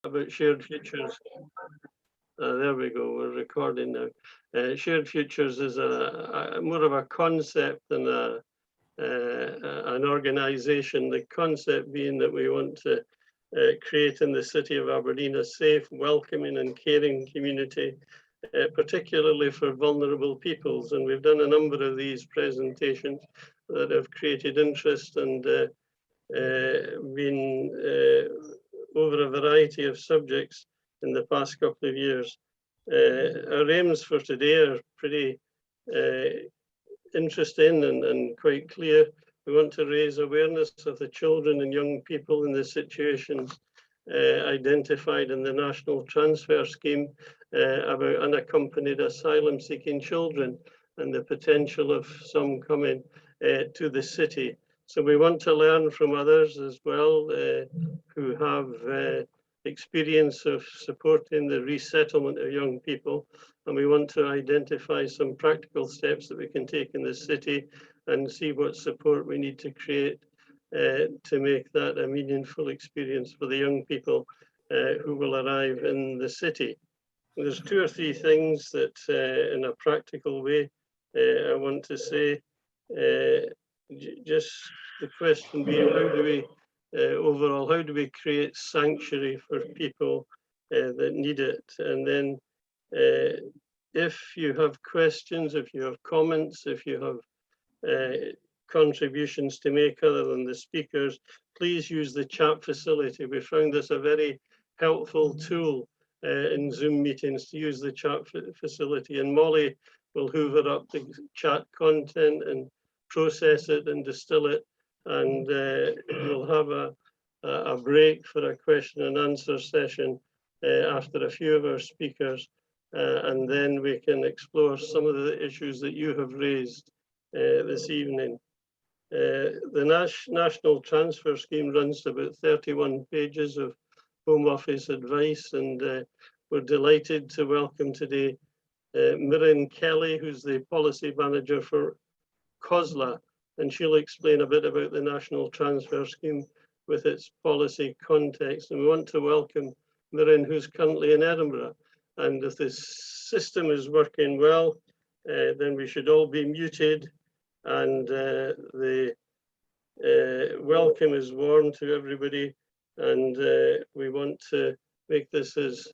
about shared futures. There we go, we're recording now. Shared futures is more of a concept than an organisation. The concept being that we want to create in the city of Aberdeen a safe, welcoming and caring community, particularly for vulnerable peoples. And we've done a number of these presentations that have created interest and been over a variety of subjects in the past couple of years. Our aims for today are pretty interesting and quite clear. We want to raise awareness of the children and young people in the situations identified in the National Transfer Scheme about unaccompanied asylum-seeking children and the potential of some coming to the city. So we want to learn from others as well who have experience of supporting the resettlement of young people. And we want to identify some practical steps that we can take in the city and see what support we need to create to make that a meaningful experience for the young people who will arrive in the city. And there's two or three things that in a practical way I want to say. Just the question being, how do we overall, how do we create sanctuary for people that need it? And then if you have questions, if you have comments, if you have contributions to make other than the speakers, please use the chat facility. We found this a very helpful tool in Zoom meetings to use the chat facility. And Molly will hoover up the chat content and process it and distill it. And we'll have a break for a question and answer session after a few of our speakers. And then we can explore some of the issues that you have raised this evening. The National Transfer Scheme runs to about 31 pages of Home Office advice, and we're delighted to welcome today Miriam Kelly, who's the Policy Manager for COSLA, and she'll explain a bit about the National Transfer Scheme with its policy context. And we want to welcome Miriam, who's currently in Edinburgh. And if this system is working well, then we should all be muted, and the welcome is warm to everybody. And we want to make this as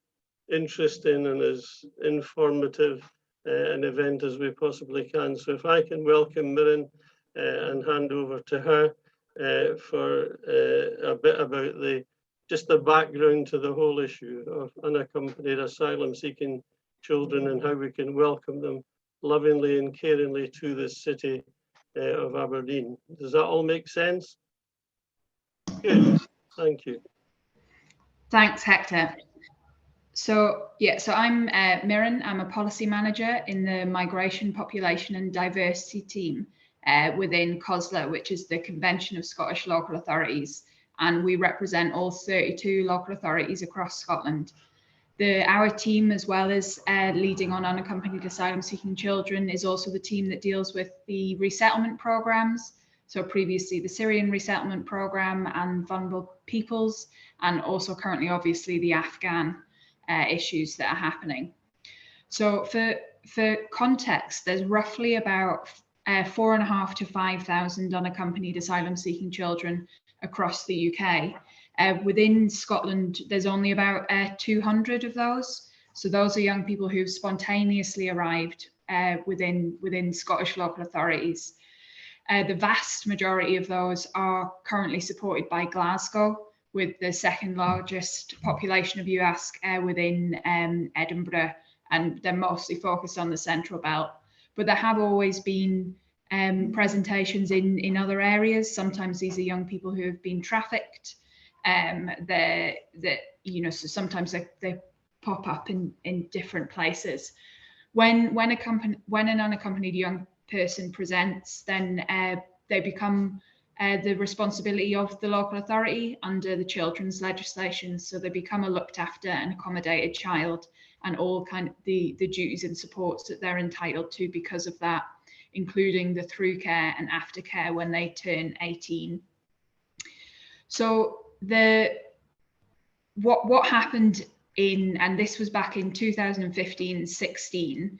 interesting and as informative an event as we possibly can. So if I can welcome Miriam and hand over to her for a bit about just the background to the whole issue of unaccompanied asylum-seeking children and how we can welcome them lovingly and caringly to the city of Aberdeen. Does that all make sense? Good, thank you. Thanks, Hector. So I'm Miriam. I'm a policy manager in the Migration, Population and Diversity team within COSLA, which is the Convention of Scottish Local Authorities. And we represent all 32 local authorities across Scotland. Our team, as well as leading on unaccompanied asylum-seeking children, is also the team that deals with the resettlement programmes. So previously the Syrian resettlement programme and vulnerable peoples, and also currently, obviously, the Afghan issues that are happening. So for context, there's roughly about 4,500 to 5,000 unaccompanied asylum-seeking children across the UK. Within Scotland, there's only about 200 of those. So those are young people who've spontaneously arrived within Scottish local authorities. The vast majority of those are currently supported by Glasgow, with the second largest population of UASC within Edinburgh, and they're mostly focused on the Central Belt. But there have always been presentations in other areas. Sometimes these are young people who have been trafficked. So sometimes they pop up in different places. When an unaccompanied young person presents, then they become the responsibility of the local authority under the children's legislation. So they become a looked after and accommodated child, and all kind of the duties and supports that they're entitled to because of that, including the through care and aftercare when they turn 18. So what happened and this was back in 2015-16,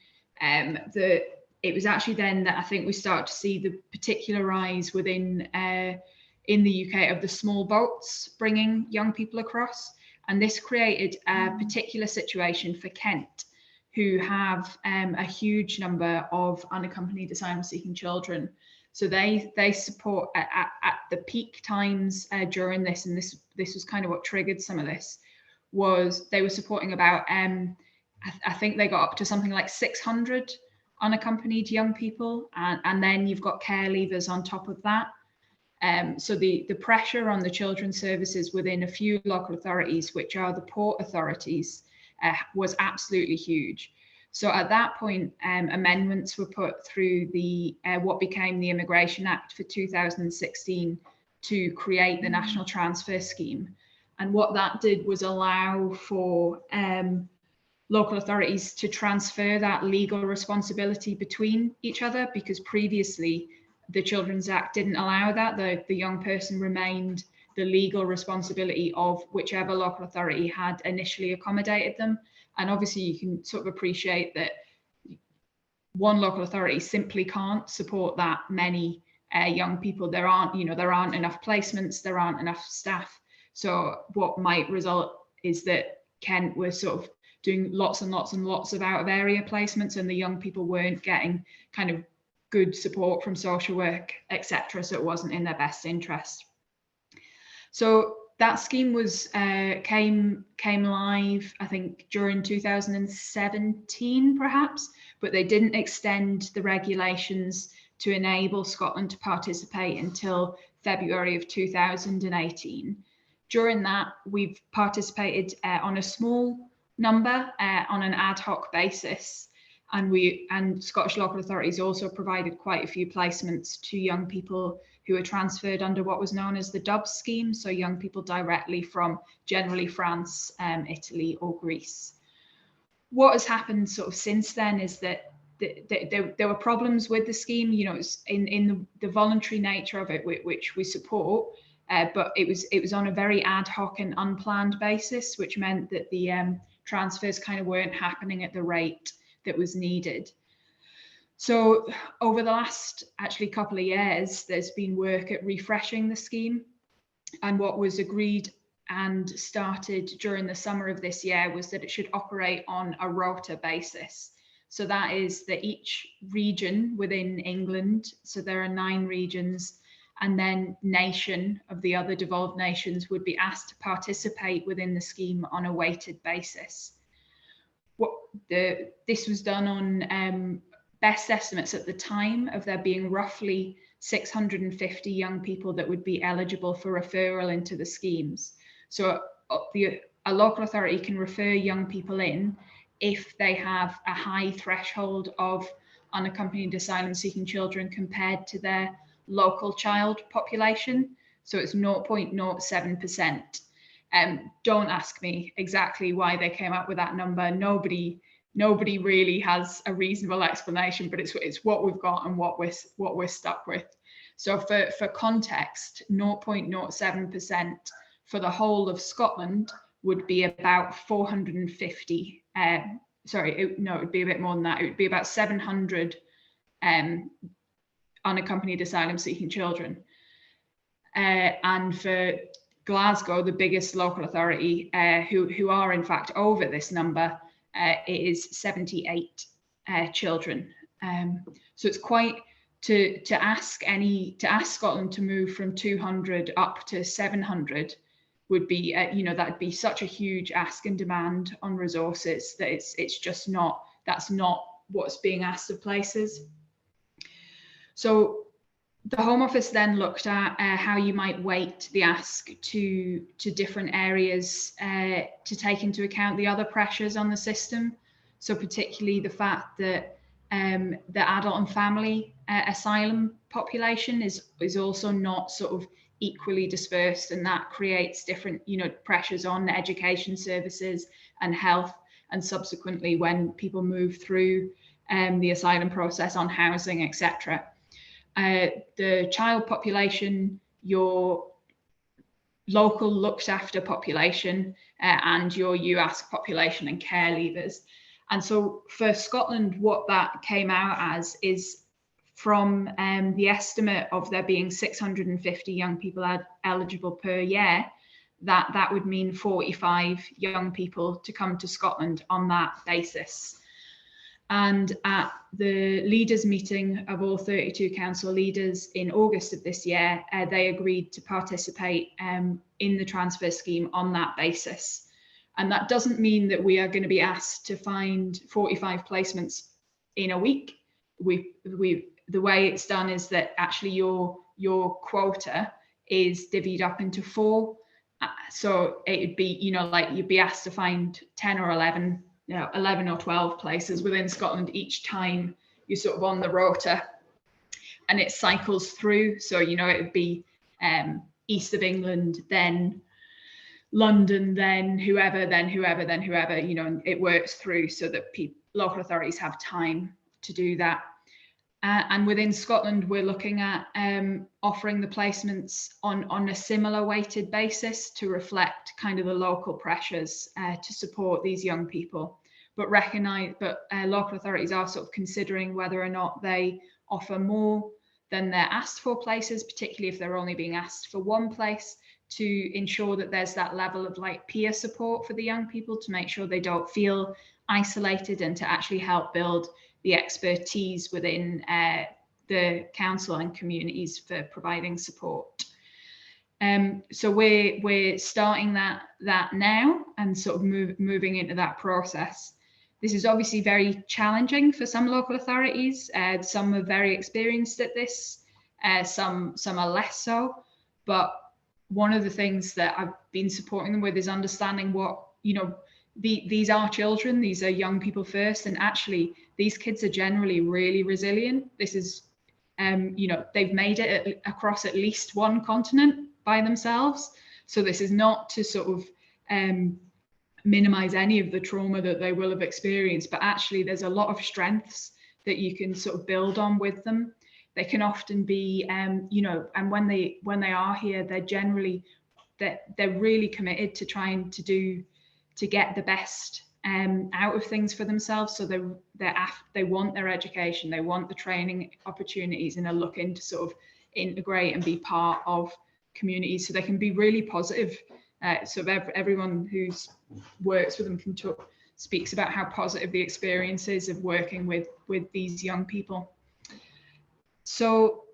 it was actually then that I think we start to see the particular rise within in the UK of the small boats bringing young people across, and this created a particular situation for Kent, who have a huge number of unaccompanied asylum-seeking children. So they support at the peak times during this, and this was kind of what triggered some of this, was they were supporting about I think they got up to something like 600 unaccompanied young people, and then you've got care leavers on top of that. So the pressure on the children's services within a few local authorities, which are the port authorities, was absolutely huge. So at that point, amendments were put through the what became the Immigration Act for 2016 to create the National Transfer Scheme. And what that did was allow for local authorities to transfer that legal responsibility between each other, because previously the Children's Act didn't allow that. The young person remained the legal responsibility of whichever local authority had initially accommodated them. And obviously you can sort of appreciate that one local authority simply can't support that many young people. There aren't enough placements, there aren't enough staff. So what might result is that Kent was sort of doing lots and lots and lots of out of area placements, and the young people weren't getting kind of good support from social work, etc. So it wasn't in their best interest. So that scheme was came live, I think, during 2017, perhaps, but they didn't extend the regulations to enable Scotland to participate until February of 2018. During that, we've participated on a small number on an ad hoc basis, and Scottish local authorities also provided quite a few placements to young people who were transferred under what was known as the DUB scheme, so young people directly from generally France, Italy or Greece. What has happened sort of since then is that there were problems with the scheme. You know, it's in the voluntary nature of it, which we support, but it was on a very ad hoc and unplanned basis, which meant that the transfers kind of weren't happening at the rate that was needed. So over the last actually couple of years, there's been work at refreshing the scheme, and what was agreed and started during the summer of this year was that it should operate on a rota basis. So that is that each region within England, so there are 9 regions, and then nation of the other devolved nations would be asked to participate within the scheme on a weighted basis. This was done on best estimates at the time of there being roughly 650 young people that would be eligible for referral into the schemes. So a local authority can refer young people in if they have a high threshold of unaccompanied asylum-seeking children compared to their local child population. So it's 0.07%. Don't ask me exactly why they came up with that number. Nobody really has a reasonable explanation, but it's what we've got and what we're stuck with. So for context, 0.07% for the whole of Scotland would be about 450. It would be a bit more than that. It would be about 700 unaccompanied asylum-seeking children. And for Glasgow, the biggest local authority, who are in fact over this number, it is 78 children. So it's quite to ask Scotland to move from 200 up to 700 would be that'd be such a huge ask and demand on resources that it's just not, that's not what's being asked of places. So the Home Office then looked at how you might weight the ask to different areas to take into account the other pressures on the system. So particularly the fact that the adult and family asylum population is also not sort of equally dispersed, and that creates different pressures on education services and health, and subsequently when people move through the asylum process on housing, etc. The child population, local looked after population and your UASC population and care leavers. And so for Scotland, what that came out as is from the estimate of there being 650 young people eligible per year, that would mean 45 young people to come to Scotland on that basis. And at the leaders meeting of all 32 council leaders in August of this year, they agreed to participate in the transfer scheme on that basis. And that doesn't mean that we are going to be asked to find 45 placements in a week. The way it's done is that actually your quota is divvied up into 4. So it'd be, you know, like you'd be asked to find 10 or 11, 11 or 12 places within Scotland each time you're sort of on the rota, and it cycles through. So, you know, it would be east of England, then London, then whoever, then whoever, then whoever, you know, and it works through so that local authorities have time to do that. And within Scotland, we're looking at offering the placements on a similar weighted basis to reflect kind of the local pressures to support these young people. But local authorities are sort of considering whether or not they offer more than they're asked for places, particularly if they're only being asked for one place, to ensure that there's that level of like peer support for the young people to make sure they don't feel isolated, and to actually help build the expertise within the council and communities for providing support. So we're starting that now and sort of moving into that process. This is obviously very challenging for some local authorities. Some are very experienced at this, some are less so. But one of the things that I've been supporting them with is understanding what, you know, these are children, these are young people first, and actually these kids are generally really resilient. This is, you know, they've made it across at least one continent by themselves. So this is not to sort of minimize any of the trauma that they will have experienced, but actually there's a lot of strengths that you can sort of build on with them. They can often be, you know, and when they are here, they're generally, they're really committed to trying to get the best out of things for themselves. So they want their education, they want the training opportunities, and are looking to sort of integrate and be part of communities, so they can be really positive. So everyone who's works with them speaks about how positive the experience is of working with these young people. So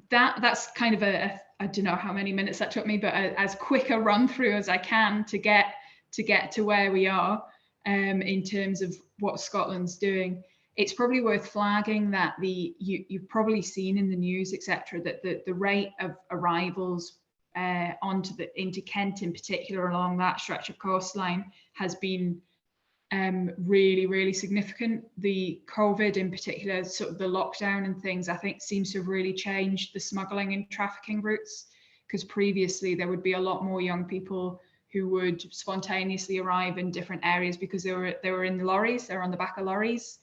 that's kind of I don't know how many minutes that took me, but as quick a run through as I can to get to where we are in terms of what Scotland's doing. It's probably worth flagging that you've probably seen in the news, etc., that the rate of arrivals into Kent in particular along that stretch of coastline has been really, really significant. The COVID in particular, sort of the lockdown and things, I think seems to have really changed the smuggling and trafficking routes, because previously there would be a lot more young people who would spontaneously arrive in different areas because they were in lorries, they're on the back of lorries,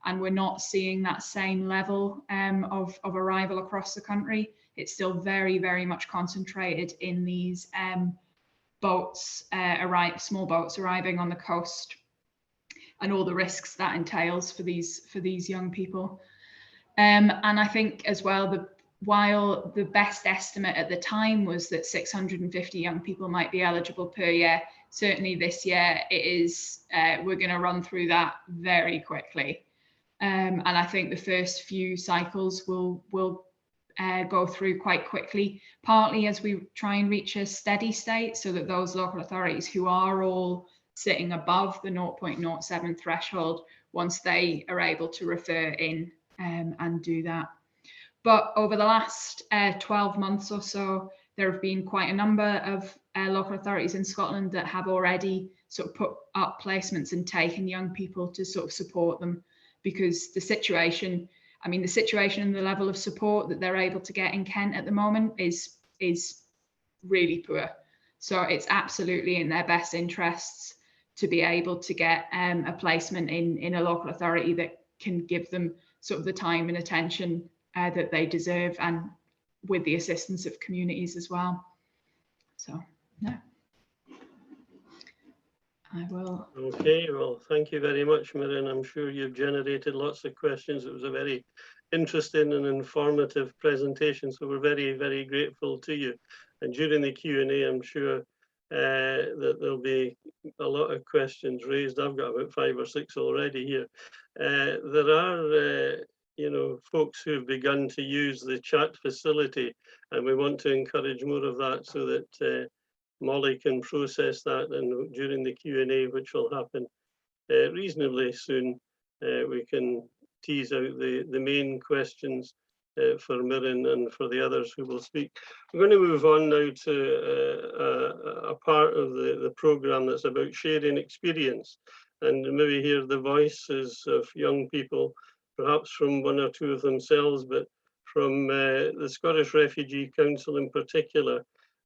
and we're not seeing that same level of arrival across the country. It's still very, very much concentrated in these boats, small boats arriving on the coast, and all the risks that entails for these young people. And I think as well, while the best estimate at the time was that 650 young people might be eligible per year, certainly this year it is, we're going to run through that very quickly. And I think the first few cycles will go through quite quickly, partly as we try and reach a steady state, so that those local authorities who are all sitting above the 0.07 threshold, once they are able to refer in and do that. But over the last 12 months or so, there have been quite a number of local authorities in Scotland that have already sort of put up placements and taken young people to sort of support them, because the situation and the level of support that they're able to get in Kent at the moment is really poor. So it's absolutely in their best interests to be able to get a placement in a local authority that can give them sort of the time and attention that they deserve, and with the assistance of communities as well. So So, no. I will. Okay, well, thank you very much, Miriam. I'm sure you've generated lots of questions. It was a very interesting and informative presentation, so we're very, very grateful to you. And during the Q&A, I'm sure that there'll be a lot of questions raised. I've got about 5 or 6 already here. There are, you know, folks who've begun to use the chat facility, and we want to encourage more of that so that Molly can process that, and during the Q&A, which will happen reasonably soon, we can tease out the main questions for Mirren and for the others who will speak. We're going to move on now to a part of the programme that's about sharing experience, and maybe hear the voices of young people, perhaps from 1 or 2 of themselves, but from the Scottish Refugee Council in particular.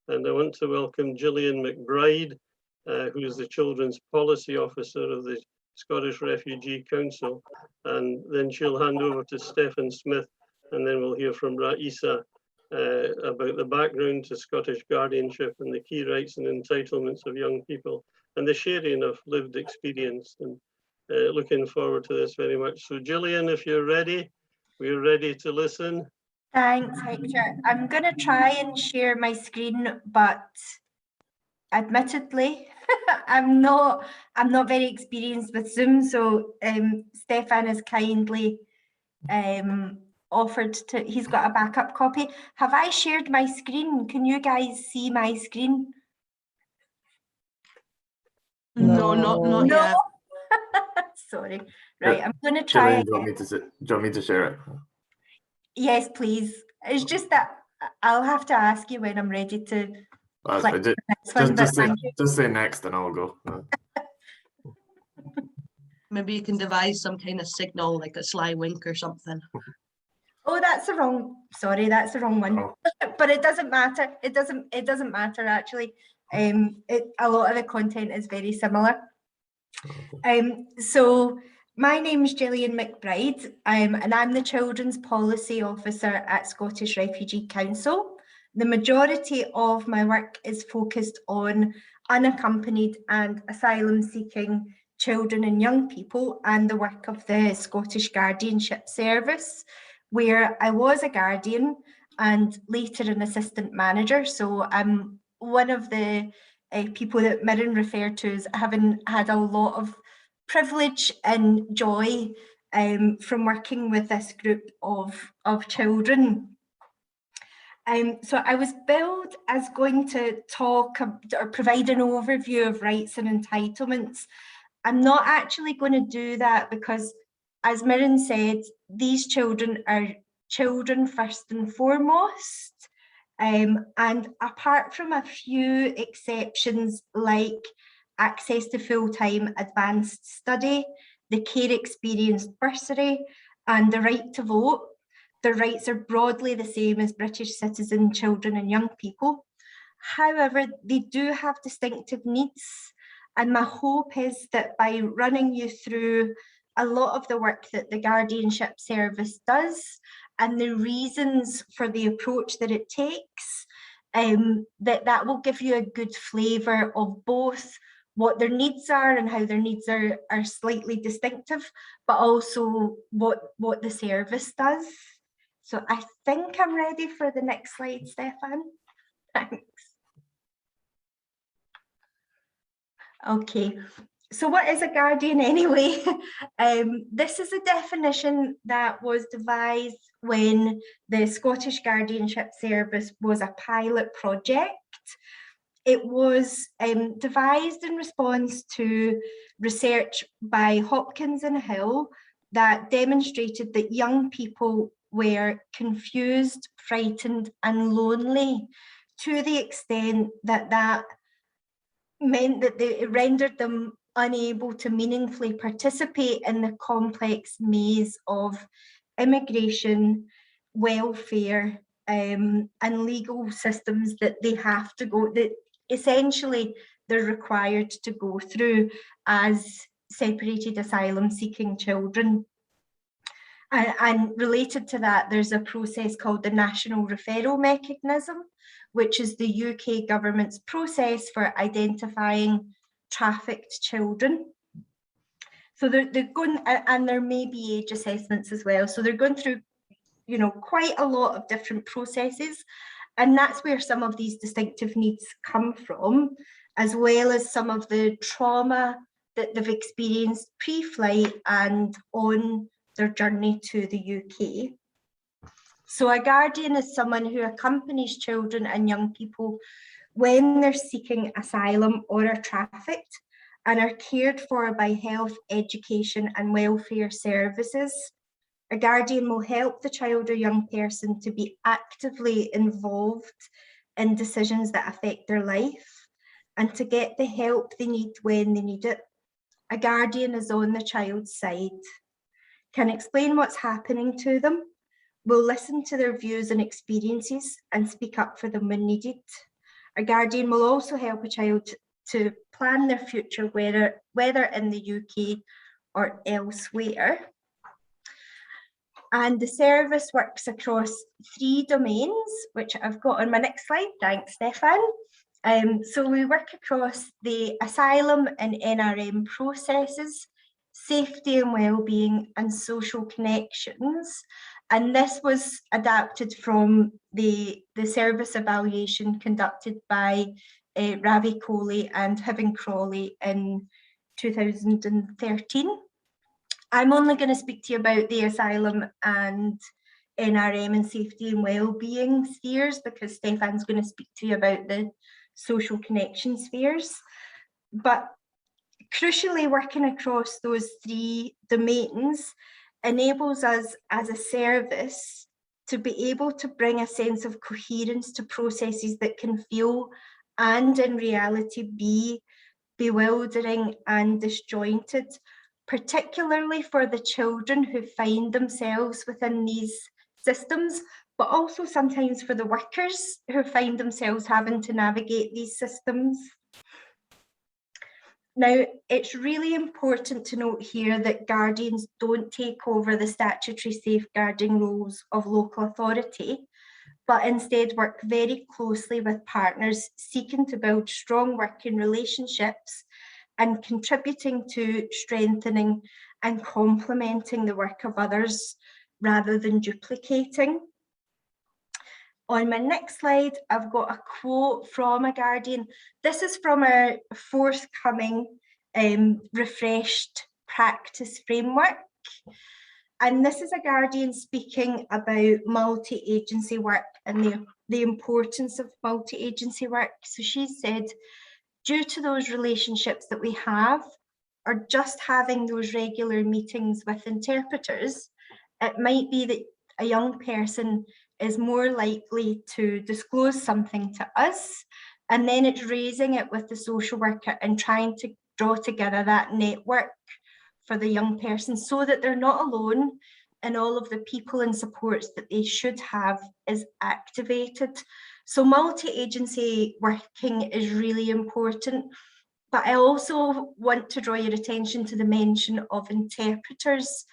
And I want to welcome Gillian McBride, who is the Children's Policy Officer of the Scottish Refugee Council. And then she'll hand over to Stephen Smith, and then we'll hear from Raisa about the background to Scottish guardianship and the key rights and entitlements of young people and the sharing of lived experience. And looking forward to this very much. So Gillian, if you're ready, we're ready to listen. Thanks, Hector. I'm going to try and share my screen, but admittedly, I'm not very experienced with Zoom. So Stefan has kindly offered to. He's got a backup copy. Have I shared my screen? Can you guys see my screen? No, not yet. Sorry. Right, I'm going to try. Gillian, do you want me to share it? Yes, please. It's just that I'll have to ask you when I'm ready to click the next one, but thank you. Just say next and I'll go. Maybe you can devise some kind of signal, like a sly wink or something. Oh, that's the wrong. Sorry, that's the wrong one. Oh. But it doesn't matter. It doesn't matter actually. A lot of the content is very similar. So my name is Gillian McBride, and I'm the Children's Policy Officer at Scottish Refugee Council. The majority of my work is focused on unaccompanied and asylum-seeking children and young people, and the work of the Scottish Guardianship Service, where I was a guardian and later an assistant manager. So I'm one of the people that Mirren referred to as having had a lot of privilege and joy from working with this group of children. So I was billed as going to talk or provide an overview of rights and entitlements. I'm not actually going to do that because, as Mirren said, these children are children first and foremost. And apart from a few exceptions like access to full-time advanced study, the care experience bursary, and the right to vote, their rights are broadly the same as British citizen children and young people. However, they do have distinctive needs, and my hope is that by running you through a lot of the work that the Guardianship Service does and the reasons for the approach that it takes, that will give you a good flavour of both what their needs are and how their needs are slightly distinctive, but also what the service does. So I think I'm ready for the next slide, Stefan. Thanks. Okay, so what is a guardian anyway? This is a definition that was devised when the Scottish Guardianship Service was a pilot project. It was devised in response to research by Hopkins and Hill that demonstrated that young people were confused, frightened, and lonely to the extent that that meant that it rendered them unable to meaningfully participate in the complex maze of immigration, welfare, and legal systems that they have to go, that essentially they're required to go through as separated asylum seeking children. And related to that, there's a process called the National Referral Mechanism, which is the UK government's process for identifying trafficked children. So they're going, and there may be age assessments as well. So they're going through, you know, quite a lot of different processes. And that's where some of these distinctive needs come from, as well as some of the trauma that they've experienced pre-flight and on their journey to the UK. So a guardian is someone who accompanies children and young people when they're seeking asylum or are trafficked and are cared for by health, education and welfare services. A guardian will help the child or young person to be actively involved in decisions that affect their life and to get the help they need when they need it. A guardian is on the child's side, can explain what's happening to them, will listen to their views and experiences and speak up for them when needed. A guardian will also help a child to plan their future, whether in the UK or elsewhere. And the service works across 3 domains, which I've got on my next slide. Thanks, Stefan. So we work across the asylum and NRM processes, safety and wellbeing, and social connections. And this was adapted from the service evaluation conducted by Ravi Kohli and Hibbing Crawley in 2013. I'm only going to speak to you about the asylum and NRM and safety and wellbeing spheres because Stefan's going to speak to you about the social connection spheres. But crucially, working across those 3 domains enables us as a service to be able to bring a sense of coherence to processes that can feel and in reality be bewildering and disjointed, particularly for the children who find themselves within these systems, but also sometimes for the workers who find themselves having to navigate these systems. Now, it's really important to note here that guardians don't take over the statutory safeguarding roles of local authority, but instead work very closely with partners seeking to build strong working relationships and contributing to strengthening and complementing the work of others rather than duplicating. On my next slide, I've got a quote from a guardian. This is from our forthcoming refreshed practice framework. And this is a guardian speaking about multi-agency work and the importance of multi-agency work. So she said, due to those relationships that we have, or just having those regular meetings with interpreters, it might be that a young person is more likely to disclose something to us, and then it's raising it with the social worker and trying to draw together that network for the young person so that they're not alone and all of the people and supports that they should have is activated. So multi-agency working is really important, but I also want to draw your attention to the mention of interpreters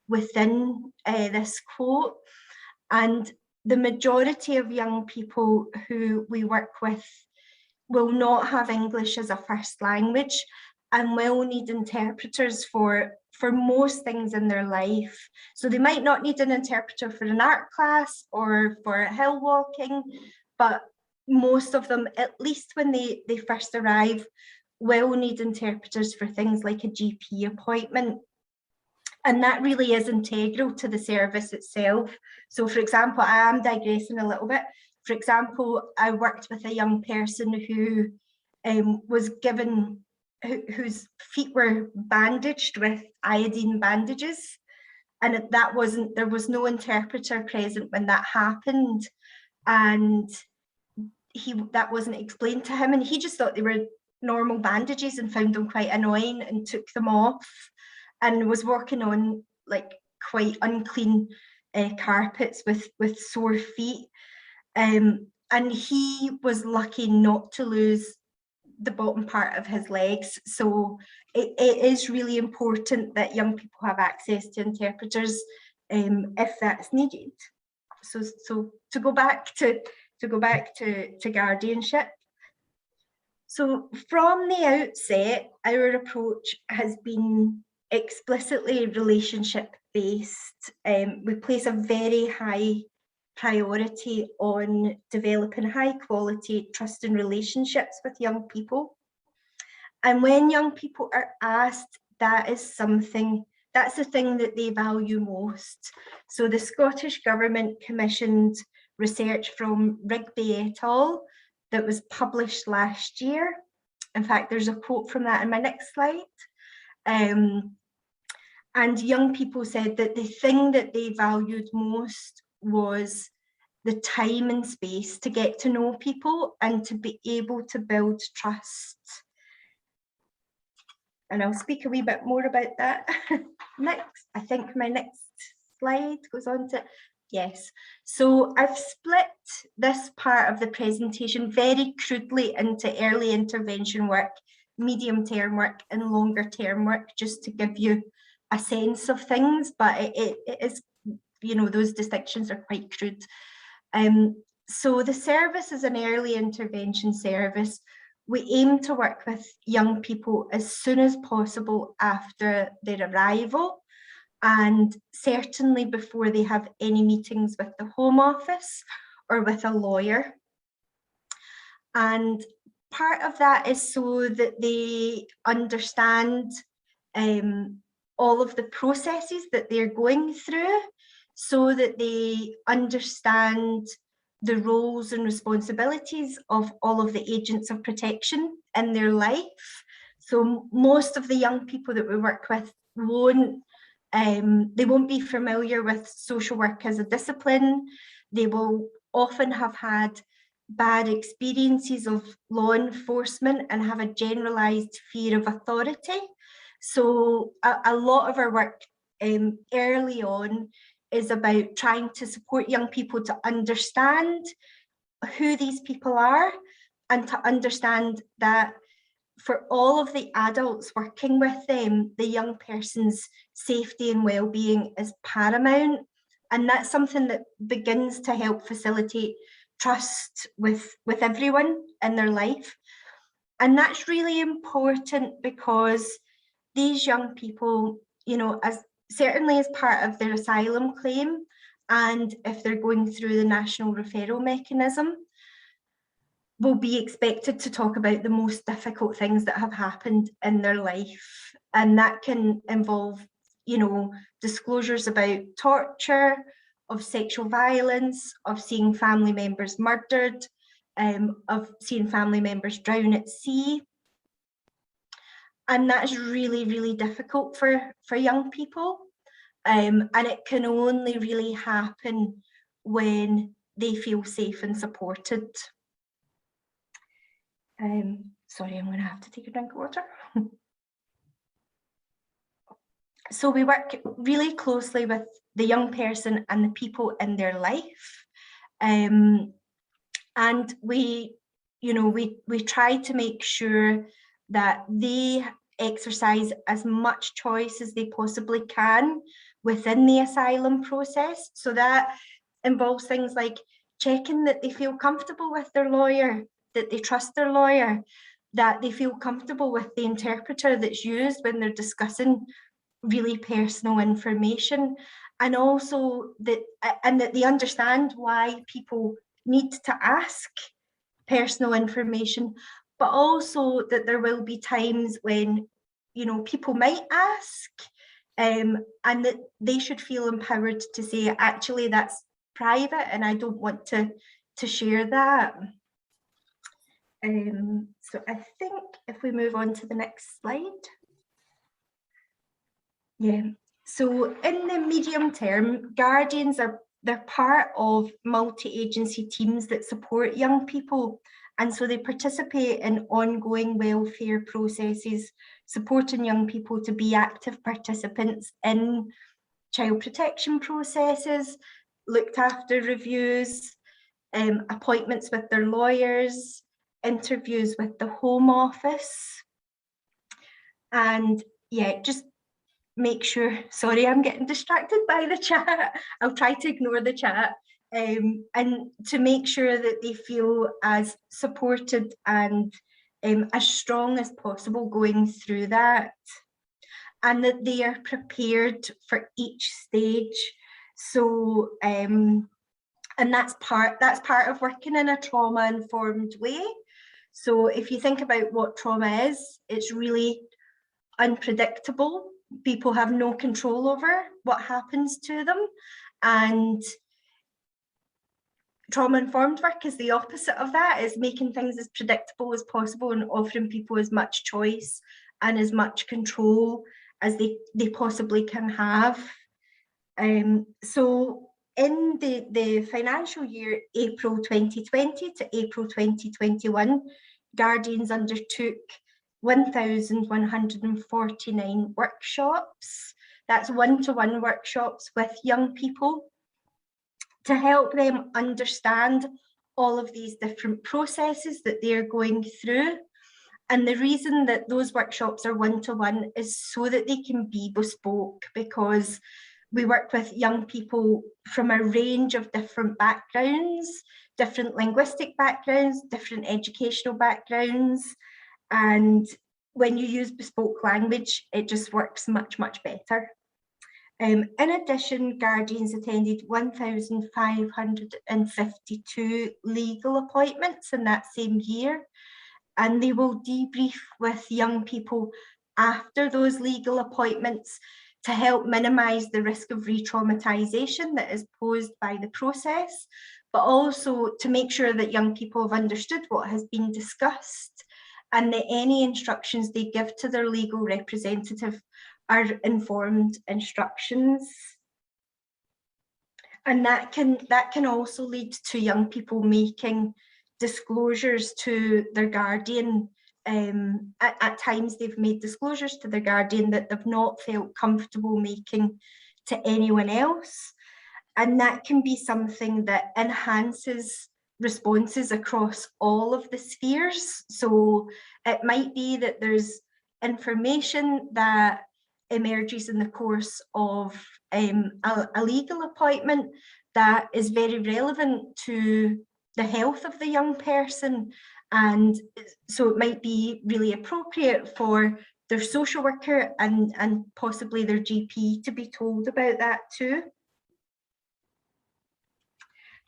within this quote. And the majority of young people who we work with will not have English as a first language and will need interpreters for most things in their life. So they might not need an interpreter for an art class or for hill walking, but most of them, at least when they first arrive, will need interpreters for things like a GP appointment. And that really is integral to the service itself. So for example, I am digressing a little bit. For example, I worked with a young person who was given, whose feet were bandaged with iodine bandages. And there was no interpreter present when that happened. And that wasn't explained to him. And he just thought they were normal bandages and found them quite annoying and took them off, and was working on like quite unclean carpets with sore feet. And he was lucky not to lose the bottom part of his legs. So it is really important that young people have access to interpreters if that's needed. So to go back to to go back to guardianship. So from the outset, our approach has been explicitly relationship based. We place a very high priority on developing high quality trusting relationships with young people. And when young people are asked, that's the thing that they value most. So the Scottish Government commissioned research from Rigby et al. That was published last year. In fact, there's a quote from that in my next slide. And young people said that the thing that they valued most was the time and space to get to know people and to be able to build trust. And I'll speak a wee bit more about that next. I think my next slide goes on to, yes. So I've split this part of the presentation very crudely into early intervention work, medium term work and longer term work, just to give you a sense of things, but it is, you know, those distinctions are quite crude. So the service is an early intervention service. We aim to work with young people as soon as possible after their arrival, and certainly before they have any meetings with the Home Office or with a lawyer. And part of that is so that they understand all of the processes that they're going through, so that they understand the roles and responsibilities of all of the agents of protection in their life. So most of the young people that we work with won't be familiar with social work as a discipline. They will often have had bad experiences of law enforcement and have a generalized fear of authority. So a lot of our work early on is about trying to support young people to understand who these people are, and to understand that for all of the adults working with them, the young person's safety and well-being is paramount. And that's something that begins to help facilitate trust with everyone in their life. And that's really important because these young people, you know, certainly as part of their asylum claim, and if they're going through the national referral mechanism, will be expected to talk about the most difficult things that have happened in their life. And that can involve, you know, disclosures about torture, of sexual violence, of seeing family members murdered, of seeing family members drown at sea. And that's really, really difficult for young people. And it can only really happen when they feel safe and supported. Sorry, I'm going to have to take a drink of water. So we work really closely with the young person and the people in their life. And we try to make sure that they exercise as much choice as they possibly can within the asylum process. So that involves things like checking that they feel comfortable with their lawyer, that they trust their lawyer, that they feel comfortable with the interpreter that's used when they're discussing really personal information, and also that they understand why people need to ask personal information, but also that there will be times when, you know, people might ask, and that they should feel empowered to say, actually, that's private and I don't want to share that. So I think if we move on to the next slide. Yeah, so in the medium term, guardians they're part of multi-agency teams that support young people. And so they participate in ongoing welfare processes, supporting young people to be active participants in child protection processes, looked after reviews, appointments with their lawyers, interviews with the Home Office. And yeah, just make sure, sorry, I'm getting distracted by the chat. I'll try to ignore the chat. and to make sure that they feel as supported and as strong as possible going through that, and that they are prepared for each stage. So and that's part of working in a trauma-informed way. So if you think about what trauma is, it's really unpredictable. People have no control over what happens to them, and trauma-informed work is the opposite of that. It's making things as predictable as possible and offering people as much choice and as much control as they possibly can have. So in the financial year April 2020 to April 2021, Guardians undertook 1,149 workshops. That's one-to-one workshops with young people to help them understand all of these different processes that they're going through. And the reason that those workshops are one-to-one is so that they can be bespoke, because we work with young people from a range of different backgrounds, different linguistic backgrounds, different educational backgrounds. And when you use bespoke language, it just works much, much better. In addition, Guardians attended 1,552 legal appointments in that same year, and they will debrief with young people after those legal appointments to help minimise the risk of re-traumatisation that is posed by the process, but also to make sure that young people have understood what has been discussed and that any instructions they give to their legal representative are informed instructions. And that can also lead to young people making disclosures to their guardian. At times they've made disclosures to their guardian that they've not felt comfortable making to anyone else. And that can be something that enhances responses across all of the spheres. So it might be that there's information that emerges in the course of a legal appointment that is very relevant to the health of the young person, and so it might be really appropriate for their social worker and possibly their GP to be told about that too.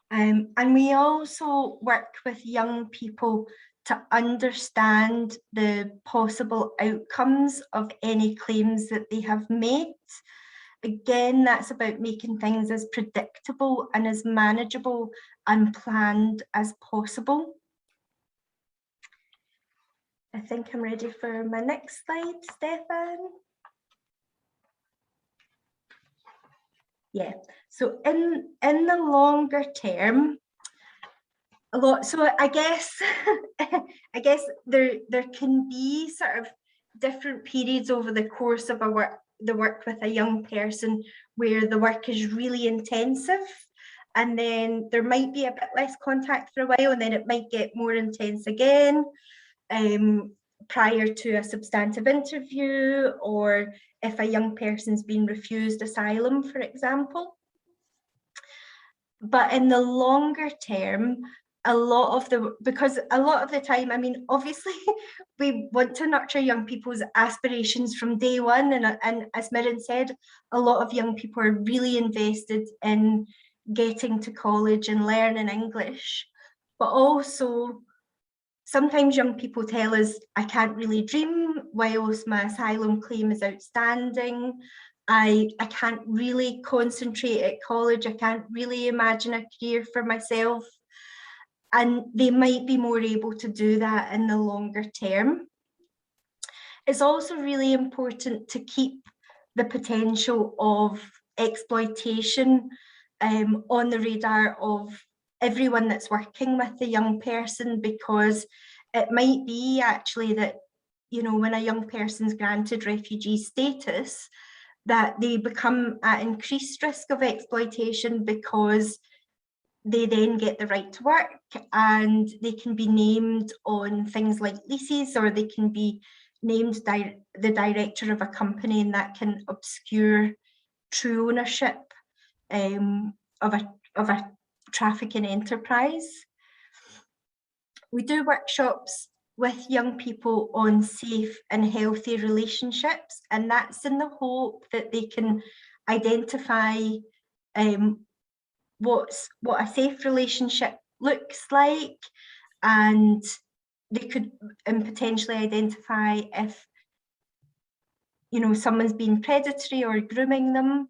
And we also work with young people to understand the possible outcomes of any claims that they have made. Again, that's about making things as predictable and as manageable and planned as possible. I think I'm ready for my next slide, Stefan. Yeah, so in the longer term, so I guess there can be sort of different periods over the course of the work with a young person where the work is really intensive, and then there might be a bit less contact for a while, and then it might get more intense again prior to a substantive interview, or if a young person's been refused asylum, for example. But in the longer term, because a lot of the time, I mean, obviously we want to nurture young people's aspirations from day one, and as Mirren said, a lot of young people are really invested in getting to college and learning English. But also sometimes young people tell us, I can't really dream whilst my asylum claim is outstanding. I can't really concentrate at college. I can't really imagine a career for myself. And they might be more able to do that in the longer term. It's also really important to keep the potential of exploitation on the radar of everyone that's working with the young person, because it might be actually that, you know, when a young person's granted refugee status, that they become at increased risk of exploitation because they then get the right to work and they can be named on things like leases, or they can be named the director of a company, and that can obscure true ownership of a trafficking enterprise. We do workshops with young people on safe and healthy relationships, and that's in the hope that they can identify what a safe relationship looks like, and they could potentially identify if someone's being predatory or grooming them.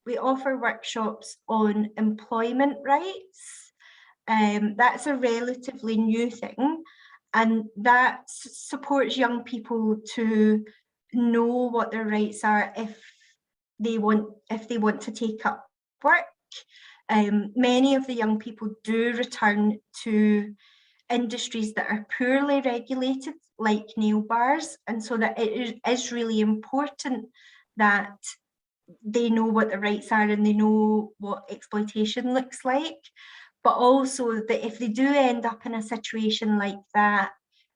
We offer workshops on employment rights. That's a relatively new thing, and that supports young people to know what their rights are if they want to take up work. Many of the young people do return to industries that are poorly regulated, like nail bars, and so that it is really important that they know what the rights are and they know what exploitation looks like, but also that if they do end up in a situation like that,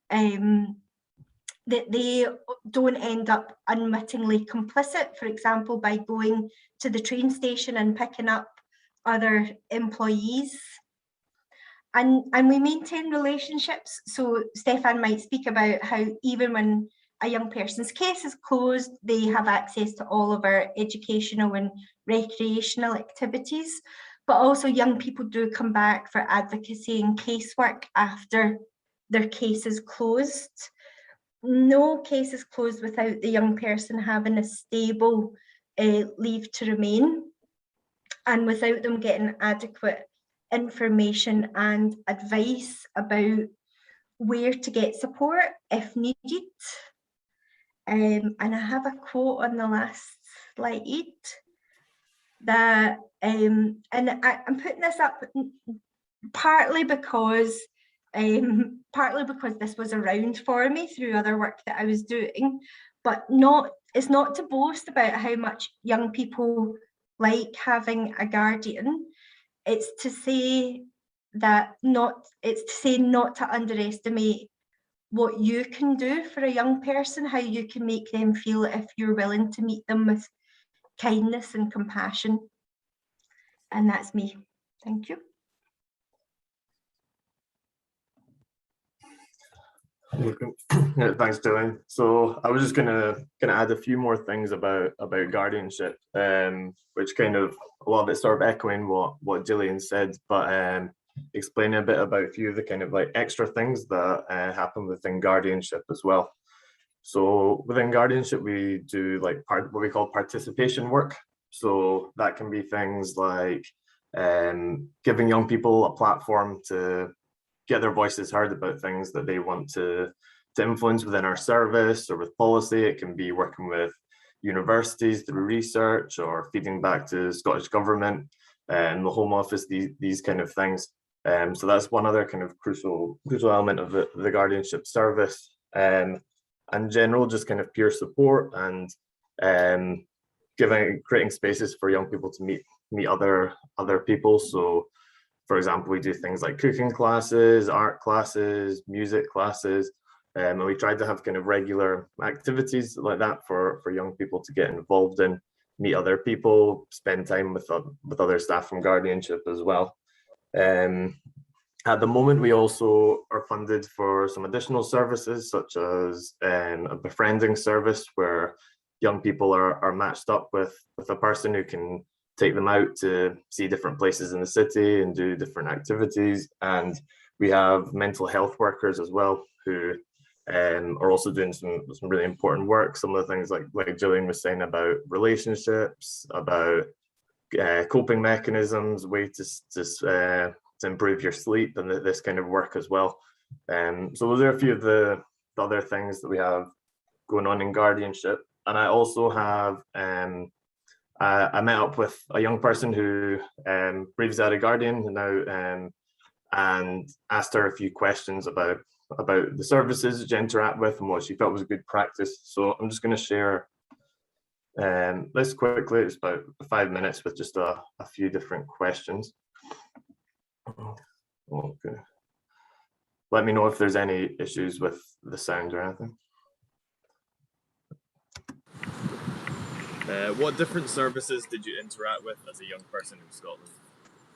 that they don't end up unwittingly complicit, for example, by going to the train station and picking up other employees. And we maintain relationships. So Stefan might speak about how even when a young person's case is closed, they have access to all of our educational and recreational activities. But also young people do come back for advocacy and casework after their case is closed. No case is closed without the young person having a stable leave to remain, and without them getting adequate information and advice about where to get support if needed. And I have a quote on the last slide that, and I'm putting this up partly because this was around for me through other work that I was doing, but it's not to boast about how much young people like having a guardian. It's to say not to underestimate what you can do for a young person, how you can make them feel if you're willing to meet them with kindness and compassion. And that's me. Thank you. Yeah, thanks, Gillian. So I was just gonna add a few more things about guardianship, which kind of a lot of it sort of echoing what Gillian said, but explaining a bit about a few of the kind of like extra things that happen within guardianship as well. So within guardianship, we do like what we call participation work. So that can be things like giving young people a platform to get their voices heard about things that they want to influence within our service or with policy. It can be working with universities through research or feeding back to Scottish Government and the Home Office, these kind of things. So that's one other kind of crucial element of the guardianship service. And general, just kind of peer support and creating spaces for young people to meet other people. So for example, we do things like cooking classes, art classes, music classes, and we try to have kind of regular activities like that for young people to get involved in, meet other people, spend time with other staff from guardianship as well. At the moment, we also are funded for some additional services, such as a befriending service where young people are matched up with a person who can take them out to see different places in the city and do different activities. And we have mental health workers as well who are also doing some really important work. Some of the things like Gillian was saying about relationships, about coping mechanisms, ways to improve your sleep, and this kind of work as well. So those are a few of the other things that we have going on in guardianship. And I also have I met up with a young person who previously had a guardian now, and asked her a few questions about the services that you interact with and what she felt was a good practice. So I'm just going to share this quickly. It's about 5 minutes with just a few different questions. Okay. Let me know if there's any issues with the sound or anything. What different services did you interact with as a young person in Scotland?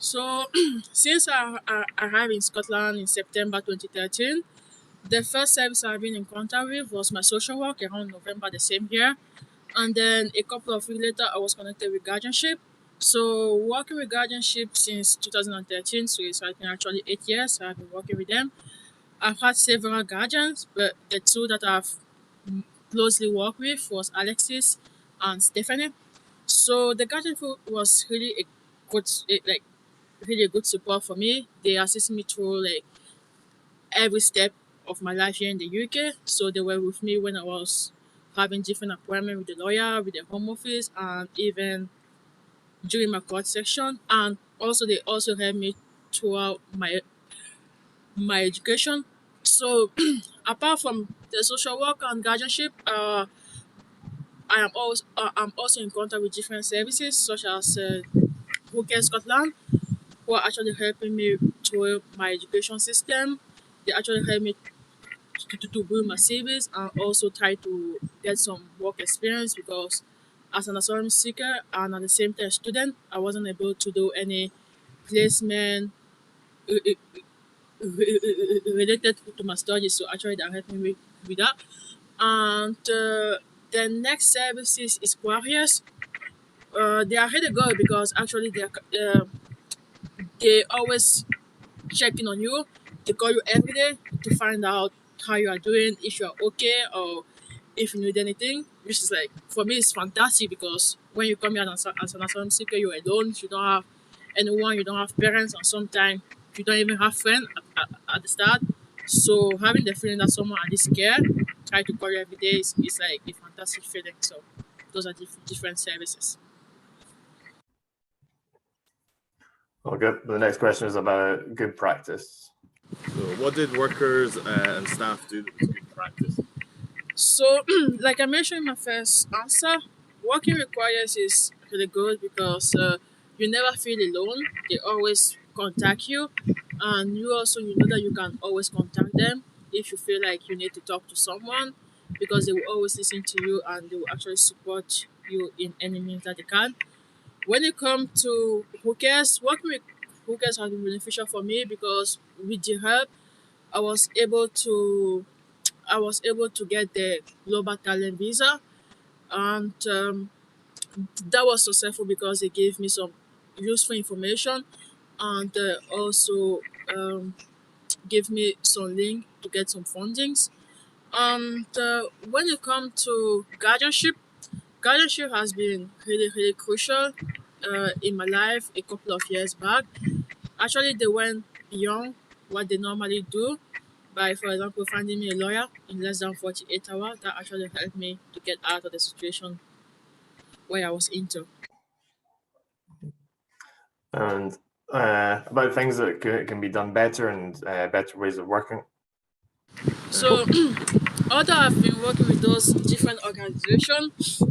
So, since I arrived in Scotland in September 2013, the first service I've been in contact with was my social work around November the same year. And then a couple of weeks later, I was connected with guardianship. So, working with guardianship since 2013, so it's like actually 8 years I've been working with them. I've had several guardians, but the two that I've closely worked with was Alexis and Stephanie. So the guardianship was really a good, like really a good support for me. They assisted me through like every step of my life here in the UK. So they were with me when I was having different appointments with the lawyer, with the home office, and even during my court section. And also they also helped me throughout my education. So apart from the social work and guardianship, I'm also in contact with different services such as Hooker Scotland, who are actually helping me through my education system. They actually help me to build my savings and also try to get some work experience because as an asylum seeker and at the same time student, I wasn't able to do any placement related to my studies. So actually that helped me with that. And the next services is Quarriers. They are really good because actually they always checking on you. They call you every day to find out how you are doing, if you are okay, or if you need anything. Which is like for me, it's fantastic because when you come here as an asylum seeker, you're alone. You don't have anyone. You don't have parents, and sometimes you don't even have friends at the start. So having the feeling that someone at least care, try to call you every day is like a fantastic feeling. So those are different services. Okay, the next question is about good practice. So, what did workers and staff do that was good practice? So, like I mentioned in my first answer, working requires is really good because you never feel alone. They always contact you, and you know that you can always contact them if you feel like you need to talk to someone because they will always listen to you and they will actually support you in any means that they can. When it comes to hookers, working with hookers has been beneficial for me because with the help, I was able to I was able to get the global talent visa, and that was successful because they gave me some useful information and also um, gave me some link to get some fundings. And when it comes to guardianship has been really crucial in my life a couple of years back. Actually, they went beyond what they normally do by, for example, finding me a lawyer in less than 48 hours. That actually helped me to get out of the situation where I was into. And about things that can be done better and better ways of working. So, although I've been working with those different organizations,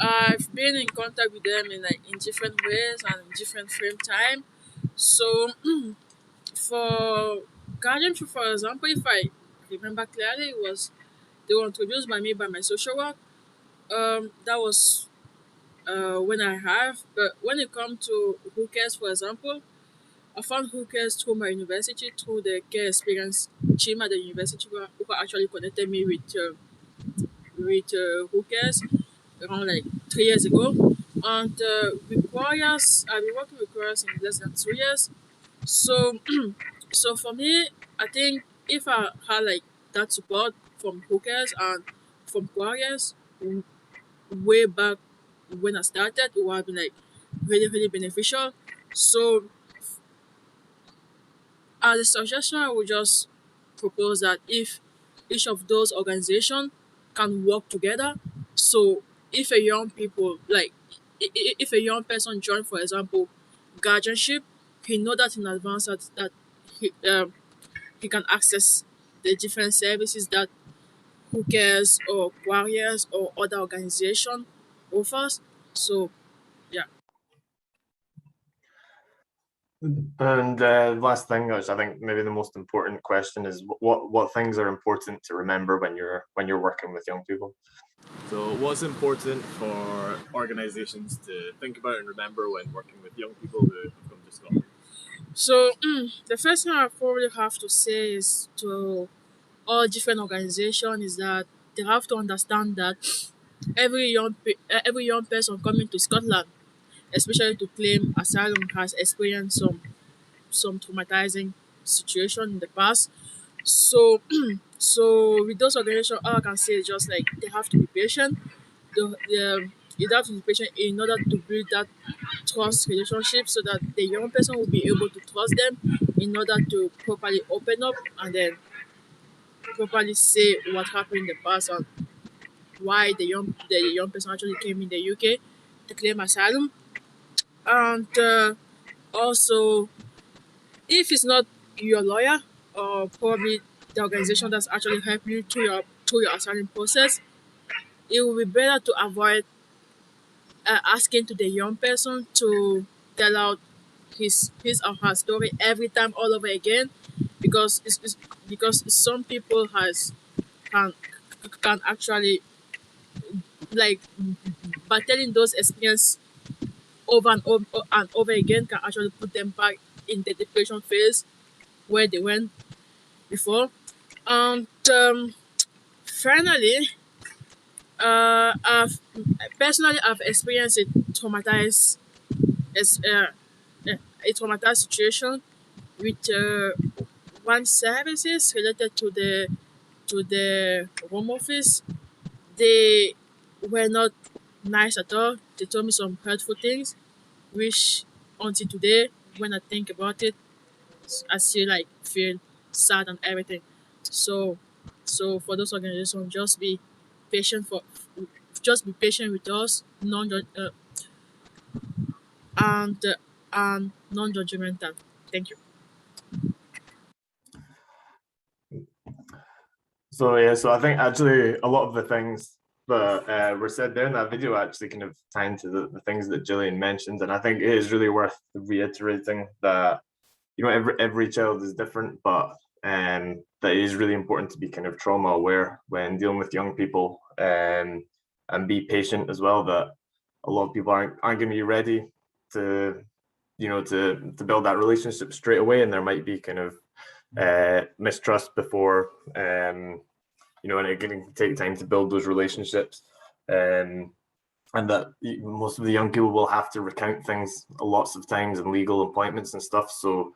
I've been in contact with them in different ways and in different frame time. So, for guardianship, for example, if I remember clearly, it was they were introduced by me by my social work. That was when I have. But when it comes to hookers, for example, I found hookers through my university, through the care experience team at the university who actually connected me with hookers around like 3 years ago. And with Warriors, I've been working with Warriors in less than 2 years. So, so for me, I think if I had like that support from hookers and from Warriors way back when I started, it would have been like really beneficial. So as a suggestion, I would just propose that if each of those organizations can work together, so if a young people like if a young person join, for example, guardianship, he know that in advance that he can access the different services that hookers or warriors or other organization offers. So yeah. And last thing, which I think maybe the most important question is what things are important to remember when you're working with young people. So, what's important for organizations to think about and remember when working with young people who have come to Scotland? So the first thing I probably have to say is to all different organizations is that they have to understand that every young person coming to Scotland, especially to claim asylum, has experienced some traumatizing situation in the past. So so with those organizations, all I can say is just like they have to be patient. You have to be patient in order to build that trust relationship so that the young person will be able to trust them in order to properly open up and then properly say what happened in the past and why the young person actually came in the UK to claim asylum. And also, if it's not your lawyer or probably the organization that's actually helped you through your asylum process, it will be better to avoid asking to the young person to tell out his or her story every time all over again, because because some people can can actually, like, by telling those experiences over and over again, can actually put them back in the depression phase where they went before. And finally, I've experienced as a traumatized situation with one services related to the home office. They were not nice at all. They told me some hurtful things, which until today, when I think about it, I still like feel sad and everything. So, so for those organizations, patient for just be patient with us, and non-judgmental. Thank you. So yeah, so I think actually a lot of the things that were said there in that video actually kind of tie into the things that Gillian mentioned, and I think it is really worth reiterating that every child is different, but that it is really important to be kind of trauma aware when dealing with young people, and be patient as well. That a lot of people aren't going to be ready to to build that relationship straight away, and there might be kind of mistrust before, and it can take time to build those relationships, and that most of the young people will have to recount things lots of times in legal appointments and stuff. So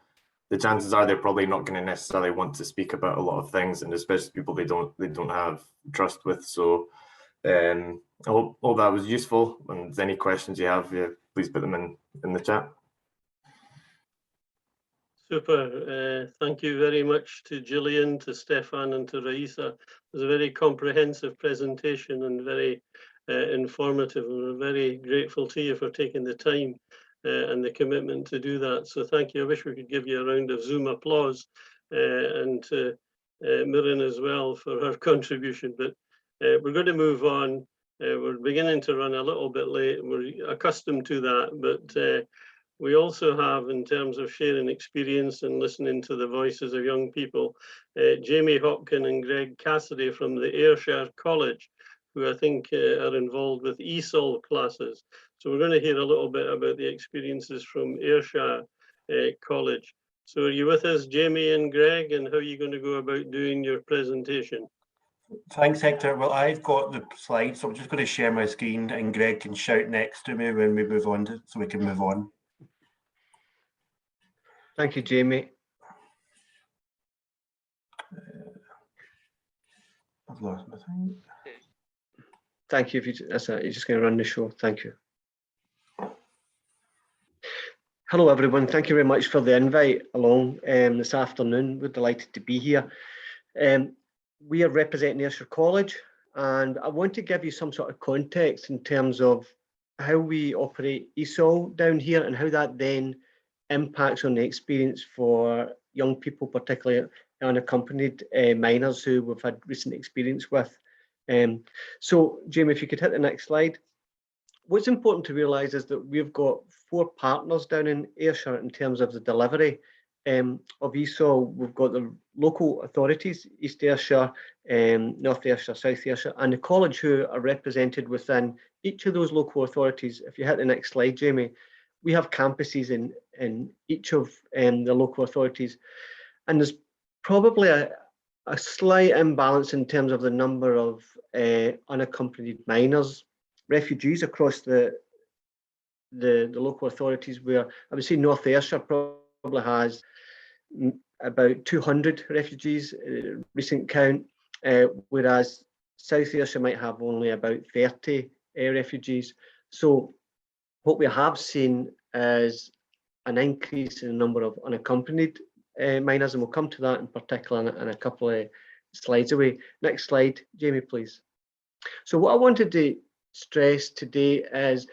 the chances are they're probably not going to necessarily want to speak about a lot of things, and especially people they don't have trust with. So I hope that was useful. And any questions you have, please put them in the chat. Super. Thank you very much to Gillian, to Stefan, and to Raisa. It was a very comprehensive presentation and very informative. And we're very grateful to you for taking the time and the commitment to do that. So thank you. I wish we could give you a round of Zoom applause, and to Mirren as well for her contribution. But we're going to move on. We're beginning to run a little bit late. We're accustomed to that, but we also have, in terms of sharing experience and listening to the voices of young people, Jamie Hopkin and Greg Cassidy from the Ayrshire College, who I think are involved with ESOL classes. So we're going to hear a little bit about the experiences from Ayrshire College. So are you with us, Jamie and Greg, and how are you going to go about doing your presentation? Thanks, Hector. Well, I've got the slides, so I'm just going to share my screen, and Greg can shout next to me when we move on, so we can move on. Thank you, Jamie. I've lost my thing. Thank you. You're just going to run the show. Thank you. Hello, everyone. Thank you very much for the invite along this afternoon. We're delighted to be here. We are representing Ayrshire College, and I want to give you some sort of context in terms of how we operate ESOL down here and how that then impacts on the experience for young people, particularly unaccompanied minors who we've had recent experience with. So, Jamie, if you could hit the next slide. What's important to realise is that we've got 4 partners down in Ayrshire in terms of the delivery of ESOL. We've got the local authorities, East Ayrshire, North Ayrshire, South Ayrshire, and the college, who are represented within each of those local authorities. If you hit the next slide, Jamie, we have campuses in each of the local authorities, and there's probably a slight imbalance in terms of the number of unaccompanied minors, refugees across the local authorities, where I would say North Ayrshire probably has about 200 refugees, recent count, whereas South Ayrshire might have only about 30 refugees. So what we have seen is an increase in the number of unaccompanied minors, and we'll come to that in particular in a couple of slides away. Next slide, Jamie, please. So what I wanted to stress today is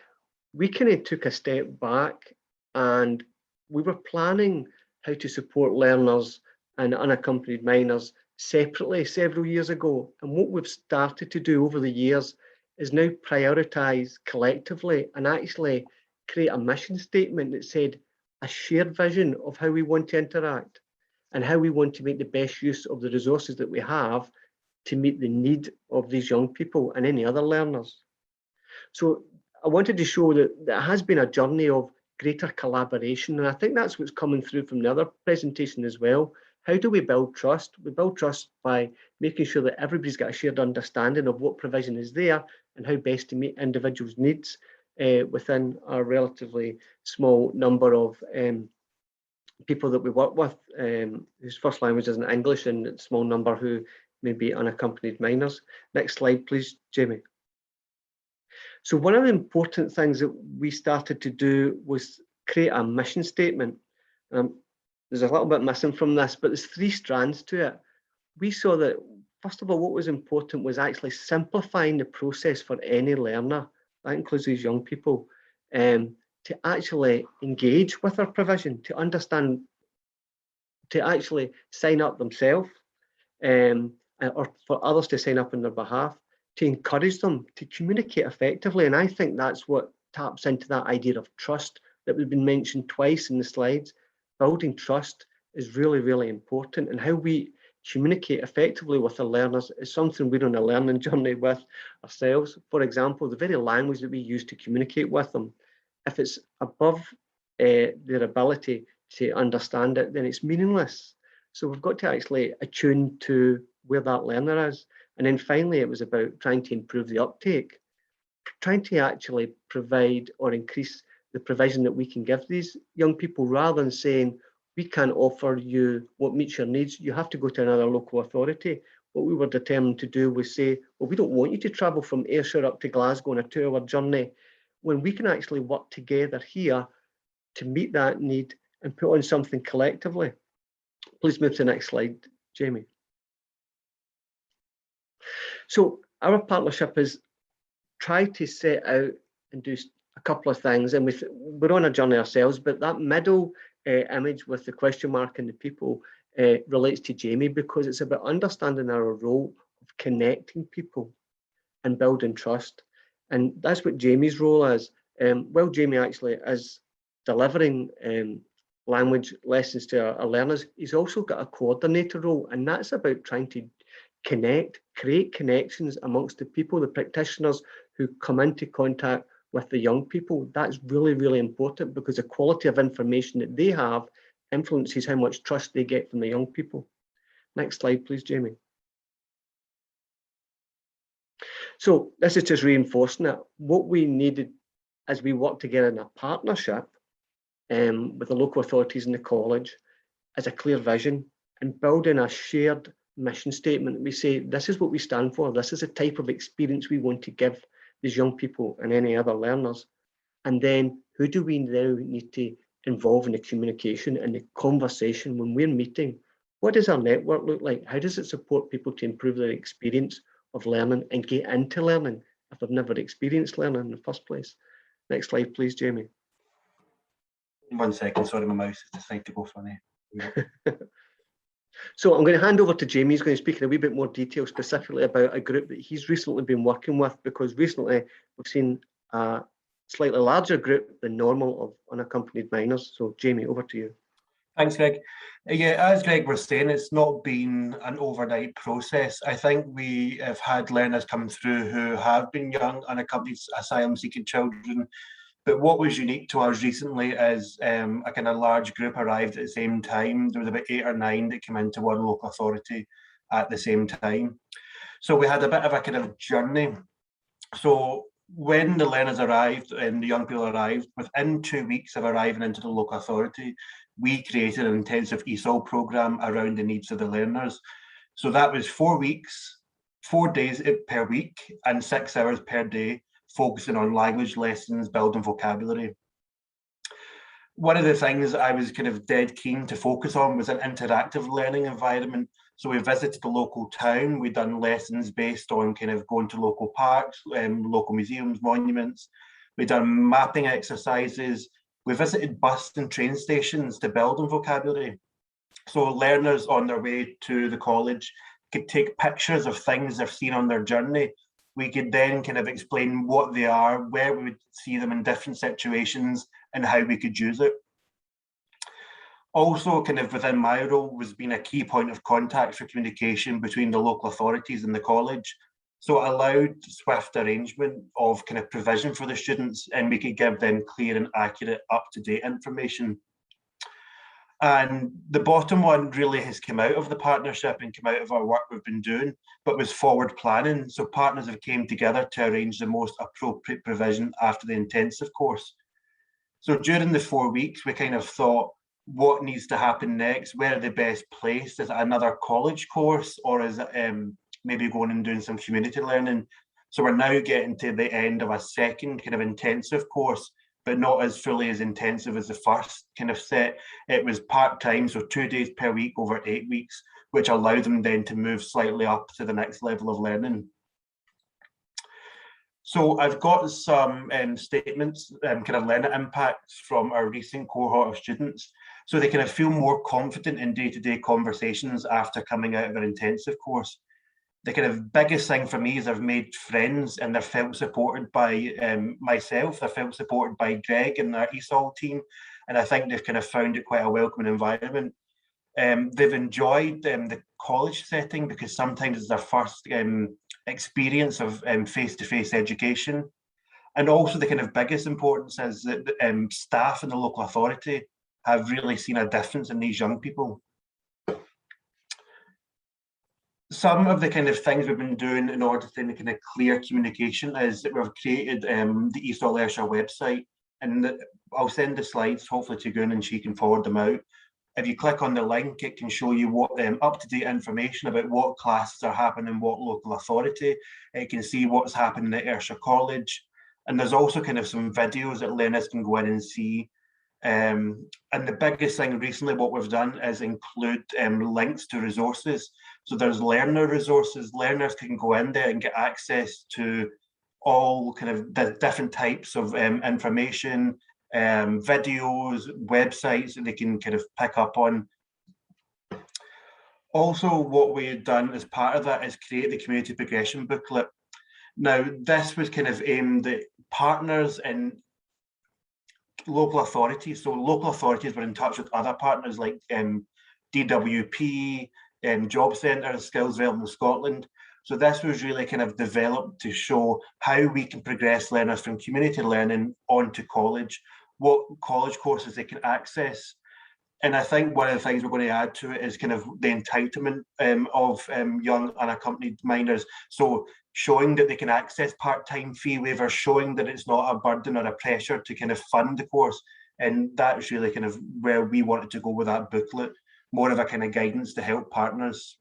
we kind of took a step back and we were planning how to support learners and unaccompanied minors separately several years ago. And what we've started to do over the years is now prioritise collectively and actually create a mission statement that said a shared vision of how we want to interact and how we want to make the best use of the resources that we have to meet the need of these young people and any other learners. So I wanted to show that there has been a journey of greater collaboration, and I think that's what's coming through from the other presentation as well. How do we build trust? We build trust by making sure that everybody's got a shared understanding of what provision is there and how best to meet individuals' needs within a relatively small number of people that we work with, whose first language isn't English, and a small number who may be unaccompanied minors. Next slide, please, Jamie. So one of the important things that we started to do was create a mission statement. There's a little bit missing from this, but there's 3 strands to it. We saw that, first of all, what was important was actually simplifying the process for any learner, that includes these young people, to actually engage with our provision, to understand, to actually sign up themselves, or for others to sign up on their behalf, to encourage them to communicate effectively. And I think that's what taps into that idea of trust that we've been mentioned twice in the slides. Building trust is really, really important, and how we communicate effectively with our learners is something we're on a learning journey with ourselves. For example, the very language that we use to communicate with them, if it's above their ability to understand it, then it's meaningless. So we've got to actually attune to where that learner is. And then finally, it was about trying to improve the uptake, trying to actually provide or increase the provision that we can give these young people, rather than saying, we can't offer you what meets your needs, you have to go to another local authority. What we were determined to do was say, well, we don't want you to travel from Ayrshire up to Glasgow on a 2-hour journey, when we can actually work together here to meet that need and put on something collectively. Please move to the next slide, Jamie. So our partnership is try to set out and do a couple of things, and we're on a journey ourselves, but that middle image with the question mark and the people relates to Jamie, because it's about understanding our role of connecting people and building trust. And that's what Jamie's role is. Well, Jamie actually is delivering language lessons to our learners. He's also got a coordinator role, and that's about trying to connect, create connections amongst the people, the practitioners who come into contact with the young people. That's really, really important, because the quality of information that they have influences how much trust they get from the young people. Next slide, please, Jamie. So this is just reinforcing it. What we needed as we work together in a partnership with the local authorities and the college is a clear vision and building a shared mission statement. We say, this is what we stand for. This is the type of experience we want to give these young people and any other learners. And then who do we now need to involve in the communication and the conversation when we're meeting? What does our network look like? How does it support people to improve their experience of learning and get into learning if they've never experienced learning in the first place? Next slide, please, Jamie. 1 second, sorry, my mouse has decided to go funny. So I'm going to hand over to Jamie. He's going to speak in a wee bit more detail specifically about a group that he's recently been working with, because recently we've seen a slightly larger group than normal of unaccompanied minors. So Jamie, over to you. Thanks, Greg. Yeah, as Greg was saying, it's not been an overnight process. I think we have had learners come through who have been young unaccompanied asylum-seeking children But what was unique to us recently is a kind of large group arrived at the same time. There was about 8 or 9 that came into one local authority at the same time. So we had a bit of a kind of journey. So when the learners arrived and the young people arrived, within 2 weeks of arriving into the local authority, we created an intensive ESOL programme around the needs of the learners. So that was 4 weeks, 4 days per week and 6 hours per day, focusing on language lessons, building vocabulary. One of the things I was kind of dead keen to focus on was an interactive learning environment. So we visited the local town, we'd done lessons based on kind of going to local parks, local museums, monuments. We'd done mapping exercises. We visited bus and train stations to build on vocabulary. So learners on their way to the college could take pictures of things they've seen on their journey. We could then kind of explain what they are, where we would see them in different situations, and how we could use it. Also, kind of within my role was being a key point of contact for communication between the local authorities and the college. So it allowed swift arrangement of kind of provision for the students, and we could give them clear and accurate, up-to-date information. And the bottom one really has come out of the partnership and come out of our work we've been doing, but was forward planning. So partners have came together to arrange the most appropriate provision after the intensive course. So during the 4 weeks, we kind of thought, what needs to happen next? Where are they best placed? Is it another college course, or is it maybe going and doing some community learning? So we're now getting to the end of a second kind of intensive course, but not as fully as intensive as the first kind of set. It was part-time, so 2 days per week over 8 weeks, which allowed them then to move slightly up to the next level of learning. So I've got some statements, kind of learner impacts from our recent cohort of students. So they kind of feel more confident in day-to-day conversations after coming out of their intensive course. The kind of biggest thing for me is I've made friends and they're felt supported by myself, they're felt supported by Greg and our ESOL team, and I think they've kind of found it quite a welcoming environment. They've enjoyed the college setting because sometimes it's their first experience of face-to-face education. And also the kind of biggest importance is that staff in the local authority have really seen a difference in these young people. Some of the kind of things we've been doing in order to kind of clear communication is that we've created the ESOL Ayrshire website, and I'll send the slides hopefully to Gun and she can forward them out. If you click on the link, it can show you what up-to-date information about what classes are happening in what local authority. It can see what's happening at Ayrshire College, and there's also kind of some videos that learners can go in and see. And the biggest thing recently, what we've done is include links to resources. So there's learner resources. Learners can go in there and get access to all kind of the different types of information, videos, websites that they can kind of pick up on. Also, what we've done as part of that is create the community progression booklet. Now, this was kind of aimed at partners and local authorities. So local authorities were in touch with other partners like DWP, Job Centre, Skills Development Scotland. So this was really kind of developed to show how we can progress learners from community learning onto college, what college courses they can access. And I think one of the things we're going to add to it is kind of the entitlement of young unaccompanied minors. So showing that they can access part-time fee waivers, showing that it's not a burden or a pressure to kind of fund the course. And that's really kind of where we wanted to go with that booklet, more of a kind of guidance to help partners.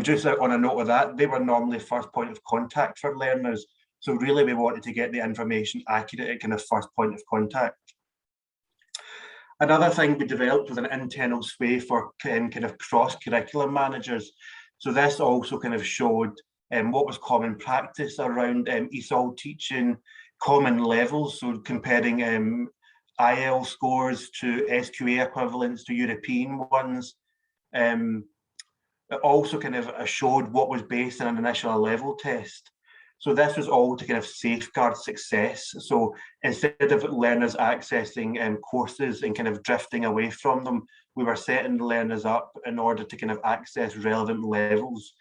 Just on a note of that, they were normally first point of contact for learners. So really we wanted to get the information accurate at kind of first point of contact. Another thing we developed was an internal sway for kind of cross-curriculum managers. So this also kind of showed what was common practice around ESOL teaching, common levels, so comparing IL scores to SQA equivalents to European ones. It also kind of showed what was based on an initial level test. So this was all to kind of safeguard success. So instead of learners accessing courses and kind of drifting away from them, we were setting the learners up in order to kind of access relevant levels.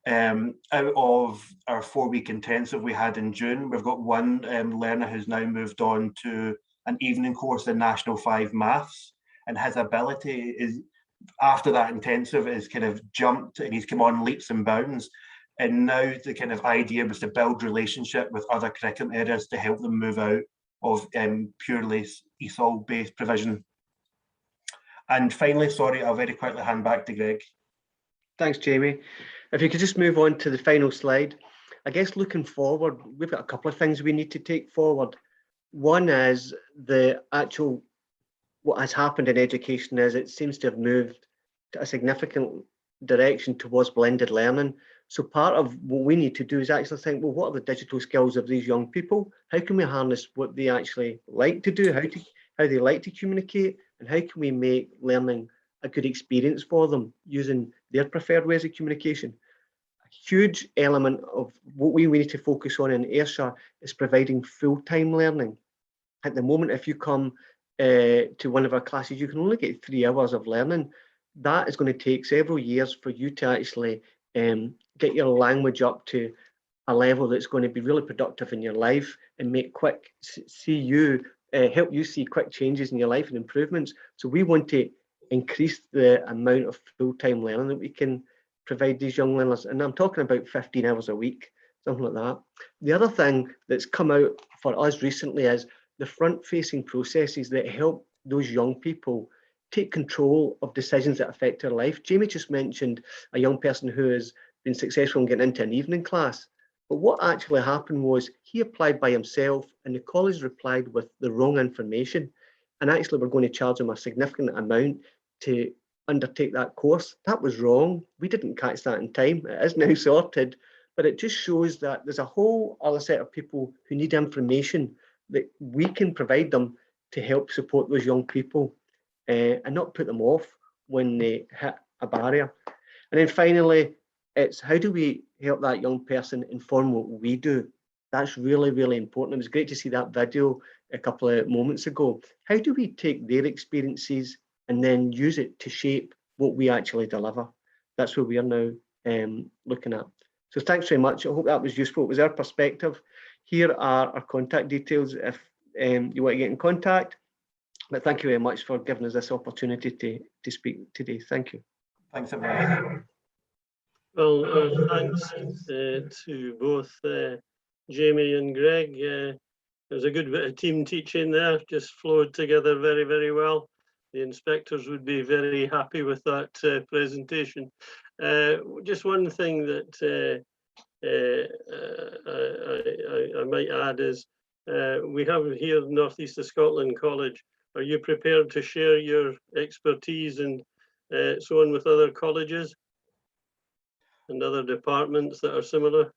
Out of our 4-week intensive we had in June, we've got one learner who's now moved on to an evening course in National 5 Maths, and his ability is, after that intensive, is kind of jumped and he's come on leaps and bounds. And now the kind of idea was to build relationship with other curriculum areas to help them move out of purely ESOL-based provision. And finally, sorry, I'll very quickly hand back to Greg. Thanks, Jamie. If you could just move on to the final slide. I guess looking forward, we've got a couple of things we need to take forward. One is the actual, what has happened in education is it seems to have moved to a significant direction towards blended learning. So part of what we need to do is actually think, well, what are the digital skills of these young people? How can we harness what they actually like to do, how they like to communicate, and how can we make learning a good experience for them using their preferred ways of communication? A huge element of what we need to focus on in Ayrshire is providing full-time learning. At the moment, if you come to one of our classes, you can only get 3 hours of learning. That is going to take several years for you to actually get your language up to a level that's going to be really productive in your life and make quick, help you see quick changes in your life and improvements. So we want to increase the amount of full-time learning that we can provide these young learners. And I'm talking about 15 hours a week, something like that. The other thing that's come out for us recently is the front-facing processes that help those young people take control of decisions that affect their life. Jamie just mentioned a young person who has been successful in getting into an evening class. But what actually happened was he applied by himself and the college replied with the wrong information. And actually we're going to charge him a significant amount to undertake that course. That was wrong. We didn't catch that in time. It is now sorted, but it just shows that there's a whole other set of people who need information that we can provide them to help support those young people and not put them off when they hit a barrier. And then finally, it's how do we help that young person inform what we do? That's really, really important. It was great to see that video a couple of moments ago. How do we take their experiences and then use it to shape what we actually deliver? That's what we are now looking at. So thanks very much. I hope that was useful. It was our perspective. Here are our contact details if you want to get in contact. But thank you very much for giving us this opportunity to speak today. Thank you. Thanks, everyone. Well, thanks to both Jamie and Greg. There was a good bit of team teaching there, just flowed together very, very well. The inspectors would be very happy with that presentation. Just one thing that I might add is we have here North East of Scotland College. Are you prepared to share your expertise and so on with other colleges and other departments that are similar?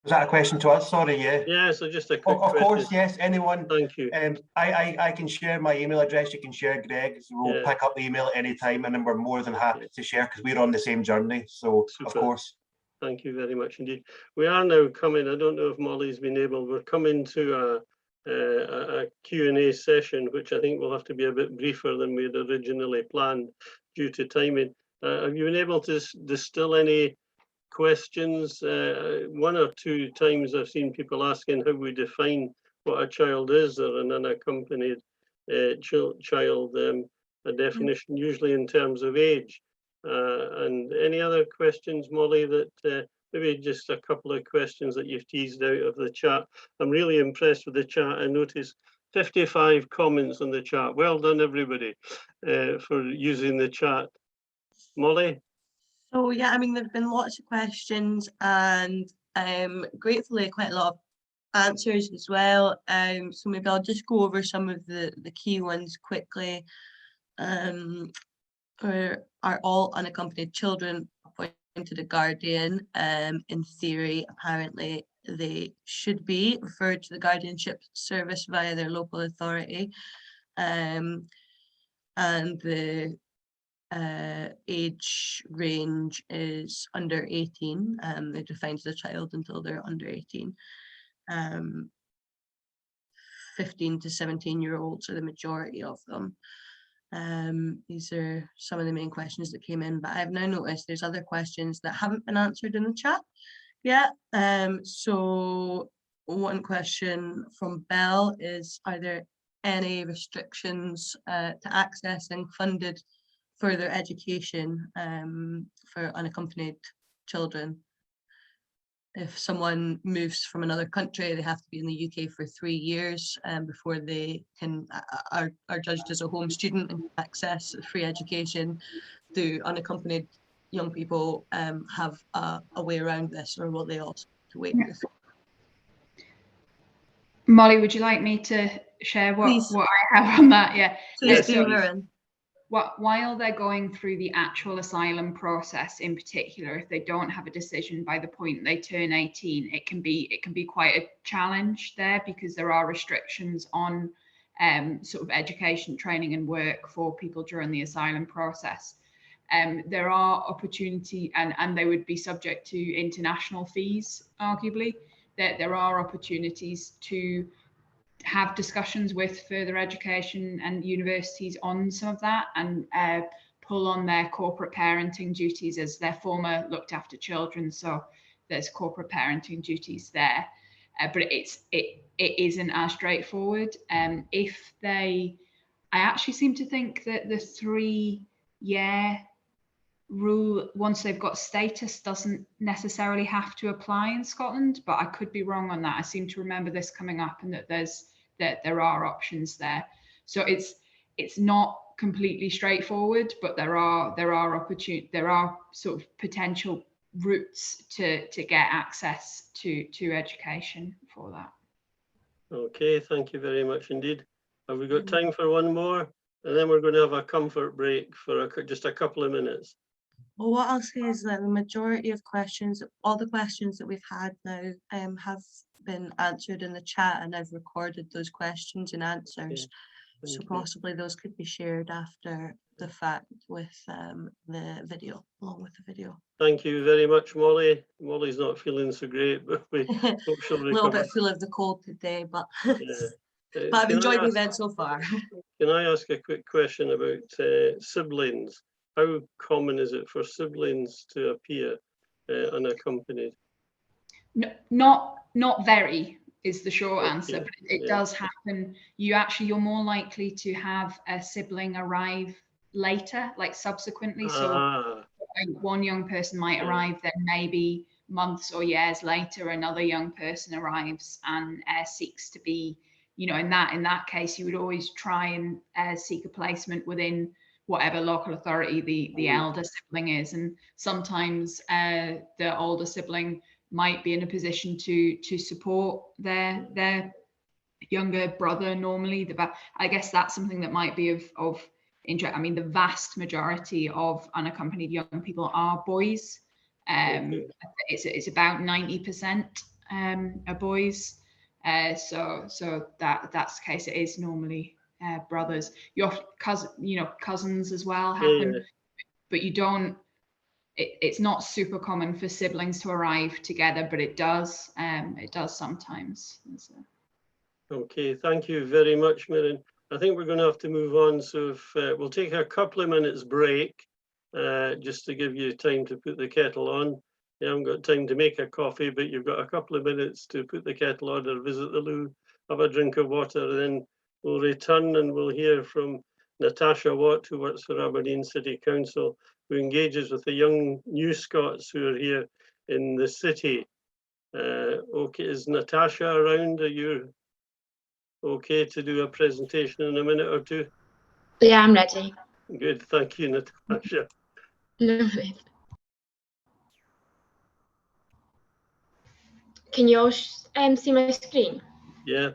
Was that a question to us? Sorry, yeah. Yeah, so just a quick Of question. course, yes, anyone. Thank you. I can share my email address, you can share Greg's, we'll pick up the email at any time and then we're more than happy to share because we're on the same journey, so Super. Of course. Thank you very much indeed. We are now coming, I don't know if Molly's been able, we're coming to a Q&A session, which I think will have to be a bit briefer than we had originally planned due to timing. Have you been able to distill any questions? One or two times I've seen people asking how we define what a child is or an unaccompanied child, a definition usually in terms of age. And any other questions, Molly, that maybe just a couple of questions that you've teased out of the chat. I'm really impressed with the chat. I noticed 55 comments on the chat. Well done, everybody, for using the chat. Molly? So yeah, I mean, there've been lots of questions and gratefully quite a lot of answers as well. So maybe I'll just go over some of the key ones quickly. Are all unaccompanied children appointed a guardian? In theory, apparently they should be referred to the guardianship service via their local authority. And the age range is under 18. They're defined as a child until they're under 18. 15 to 17-year-olds are the majority of them. These are some of the main questions that came in, but I've now noticed there's other questions that haven't been answered in the chat yet. So one question from Belle is, are there any restrictions to accessing funded further education for unaccompanied children? If someone moves from another country, they have to be in the UK for 3 years before they can are judged as a home student and access free education. Do unaccompanied young people have a way around this, or will they also have to wait? Molly, would you like me to share what I have on that? Yeah. Please So, do, Lauren. while they're going through the actual asylum process, in particular, if they don't have a decision by the point they turn 18, it can be quite a challenge there, because there are restrictions on sort of education, training and work for people during the asylum process. There are opportunity, and they would be subject to international fees, arguably. That there are opportunities to have discussions with further education and universities on some of that, and pull on their corporate parenting duties, as their former looked after children. So there's corporate parenting duties there, but it isn't as straightforward. I actually seem to think that the 3-year rule, once they've got status, doesn't necessarily have to apply in Scotland, but I could be wrong on that. I seem to remember this coming up, and that there are options there. So it's not completely straightforward, but there are sort of potential routes to get access to education for that. Okay, thank you very much indeed. Have we got time for one more? And then we're going to have a comfort break for just a couple of minutes. Well, what I'll say is that the majority of questions, all the questions that we've had now, have been answered in the chat, and I've recorded those questions and answers. Okay, so possibly those could be shared after the fact with the video, along with the video. Thank you very much, Molly. Molly's not feeling so great, but we hope she'll recover. A little bit full of the cold today, but but I've enjoyed the event so far. Can I ask a quick question about siblings? How common is it for siblings to appear unaccompanied? No, not very is the short answer, but it does happen. You're more likely to have a sibling arrive later, like subsequently. So one young person might arrive, then maybe months or years later, another young person arrives and seeks to be, in that case, you would always try and seek a placement within whatever local authority the elder sibling is. And sometimes the older sibling might be in a position to support their younger brother normally. I guess that's something that might be of interest. I mean, the vast majority of unaccompanied young people are boys. It's about 90% are boys. So that's the case. It is normally brothers. Your cousins as well happen, but you don't. It's not super common for siblings to arrive together, but it does. It does sometimes. Okay, thank you very much, Mirren. I think we're going to have to move on. So if we'll take a couple of minutes break, just to give you time to put the kettle on. You haven't got time to make a coffee, but you've got a couple of minutes to put the kettle on or visit the loo, have a drink of water, then we'll return and we'll hear from Natasha Watt, who works for Aberdeen City Council, who engages with the young new Scots who are here in the city. Okay, is Natasha around? Are you okay to do a presentation in a minute or two? Yeah, I'm ready. Good, thank you, Natasha. Can you all see my screen? Yeah.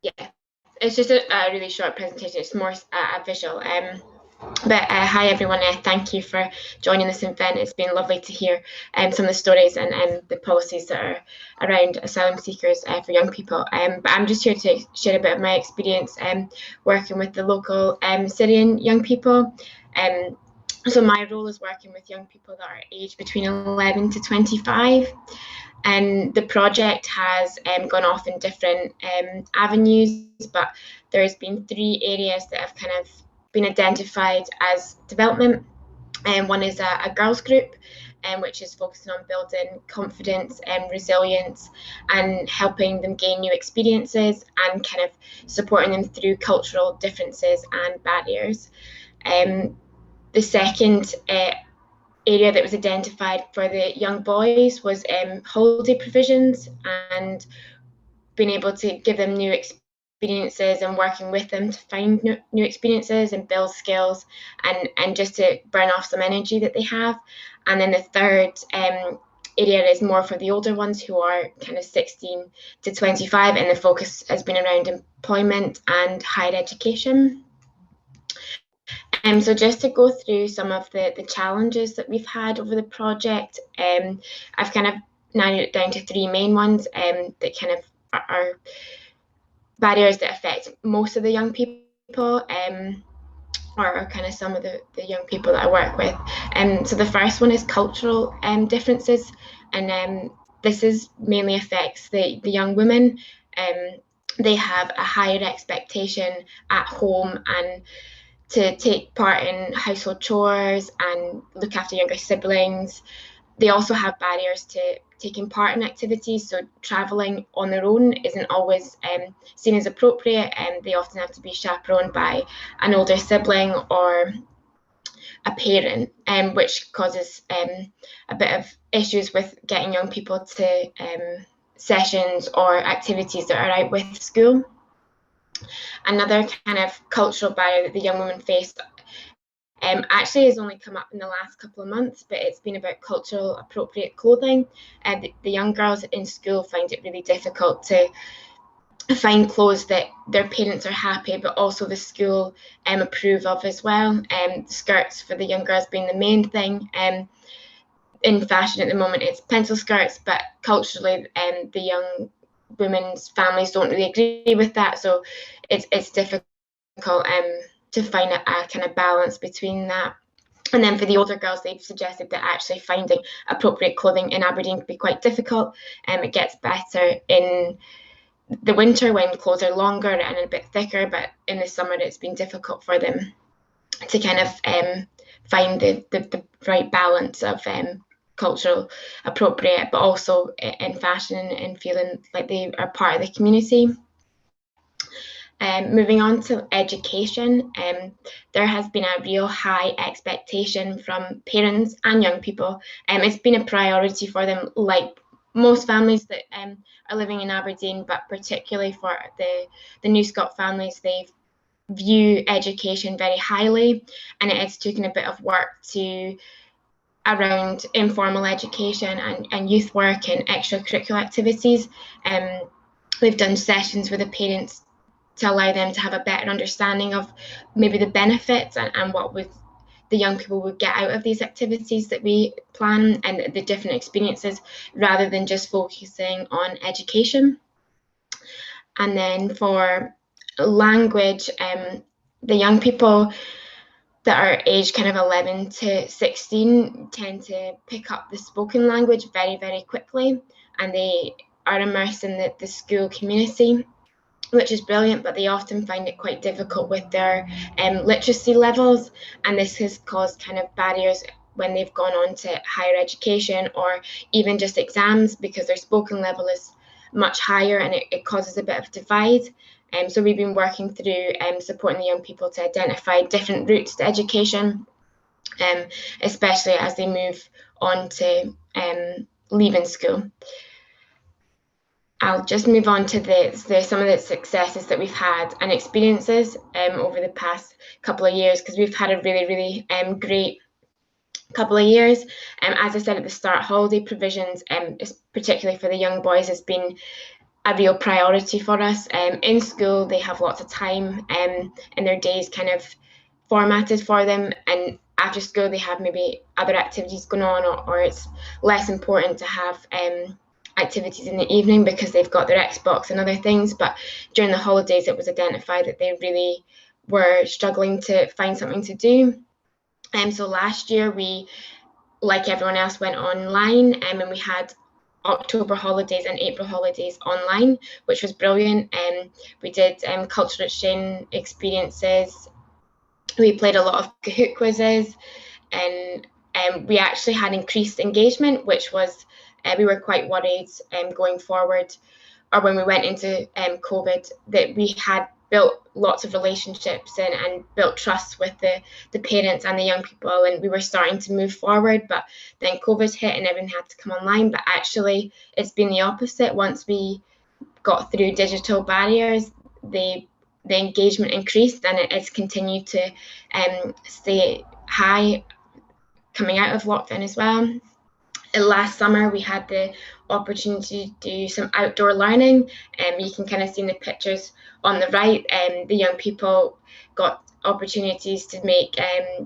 Yeah, it's just a really short presentation. It's more a visual. But hi everyone, thank you for joining this event. It's been lovely to hear some of the stories and the policies that are around asylum seekers for young people. But I'm just here to share a bit of my experience working with the local Syrian young people. So my role is working with young people that are aged between 11 to 25. And the project has gone off in different avenues, but there's been 3 areas that have kind of been identified as development. And one is a girls group, which is focusing on building confidence and resilience and helping them gain new experiences and kind of supporting them through cultural differences and barriers. The second area that was identified for the young boys was holiday provisions and being able to give them new experiences and working with them to find new experiences and build skills and just to burn off some energy that they have. And then the third area is more for the older ones who are kind of 16 to 25, and the focus has been around employment and higher education. So just to go through some of the challenges that we've had over the project, I've kind of narrowed it down to three main ones that kind of are barriers that affect most of the young people, or kind of some of the young people that I work with. So the first one is cultural differences, and this is mainly affects the young women. They have a higher expectation at home and to take part in household chores and look after younger siblings. They also have barriers to taking part in activities, so travelling on their own isn't always seen as appropriate, and they often have to be chaperoned by an older sibling or a parent, which causes a bit of issues with getting young people to sessions or activities that are out with school. Another kind of cultural barrier that the young women face actually has only come up in the last couple of months, but it's been about cultural appropriate clothing. And the young girls in school find it really difficult to find clothes that their parents are happy, but also the school approve of as well. Skirts for the young girls being the main thing. In fashion at the moment, it's pencil skirts, but culturally, the young women's families don't really agree with that, so it's difficult to find a kind of balance between that. And then for the older girls, they've suggested that actually finding appropriate clothing in Aberdeen can be quite difficult. It gets better in the winter when clothes are longer and a bit thicker, but in the summer it's been difficult for them to kind of find the right balance of cultural appropriate, but also in fashion and feeling like they are part of the community. Moving on to education, there has been a real high expectation from parents and young people. It's been a priority for them, like most families that are living in Aberdeen, but particularly for the New Scot families, they view education very highly, and it's taken a bit of work around informal education and youth work and extracurricular activities. We've done sessions with the parents to allow them to have a better understanding of maybe the benefits and what the young people would get out of these activities that we plan and the different experiences, rather than just focusing on education. And then for language, the young people that are aged kind of 11 to 16 tend to pick up the spoken language very, very quickly, and they are immersed in the school community, which is brilliant, but they often find it quite difficult with their literacy levels, and this has caused kind of barriers when they've gone on to higher education or even just exams, because their spoken level is much higher and it causes a bit of divide. So we've been working through supporting the young people to identify different routes to education, especially as they move on to leaving school. I'll just move on to some of the successes that we've had and experiences over the past couple of years, because we've had a really, really great couple of years. As I said at the start, holiday provisions, particularly for the young boys, has been a real priority for us. In school, they have lots of time and their days kind of formatted for them, and after school they have maybe other activities going on, or it's less important to have activities in the evening because they've got their Xbox and other things. But during the holidays, it was identified that they really were struggling to find something to do. So last year we, like everyone else, went online, and we had October holidays and April holidays online, which was brilliant. We did cultural exchange experiences We played a lot of Kahoot quizzes, and we actually had increased engagement, which was, we were quite worried going forward, or when we went into COVID, that we had built lots of relationships and built trust with the parents and the young people, and we were starting to move forward, but then COVID hit and everything had to come online. But actually it's been the opposite. Once we got through digital barriers, the engagement increased, and it's continued to stay high coming out of lockdown as well. Last summer we had the opportunity to do some outdoor learning, and you can kind of see in the pictures on the right, the young people got opportunities to make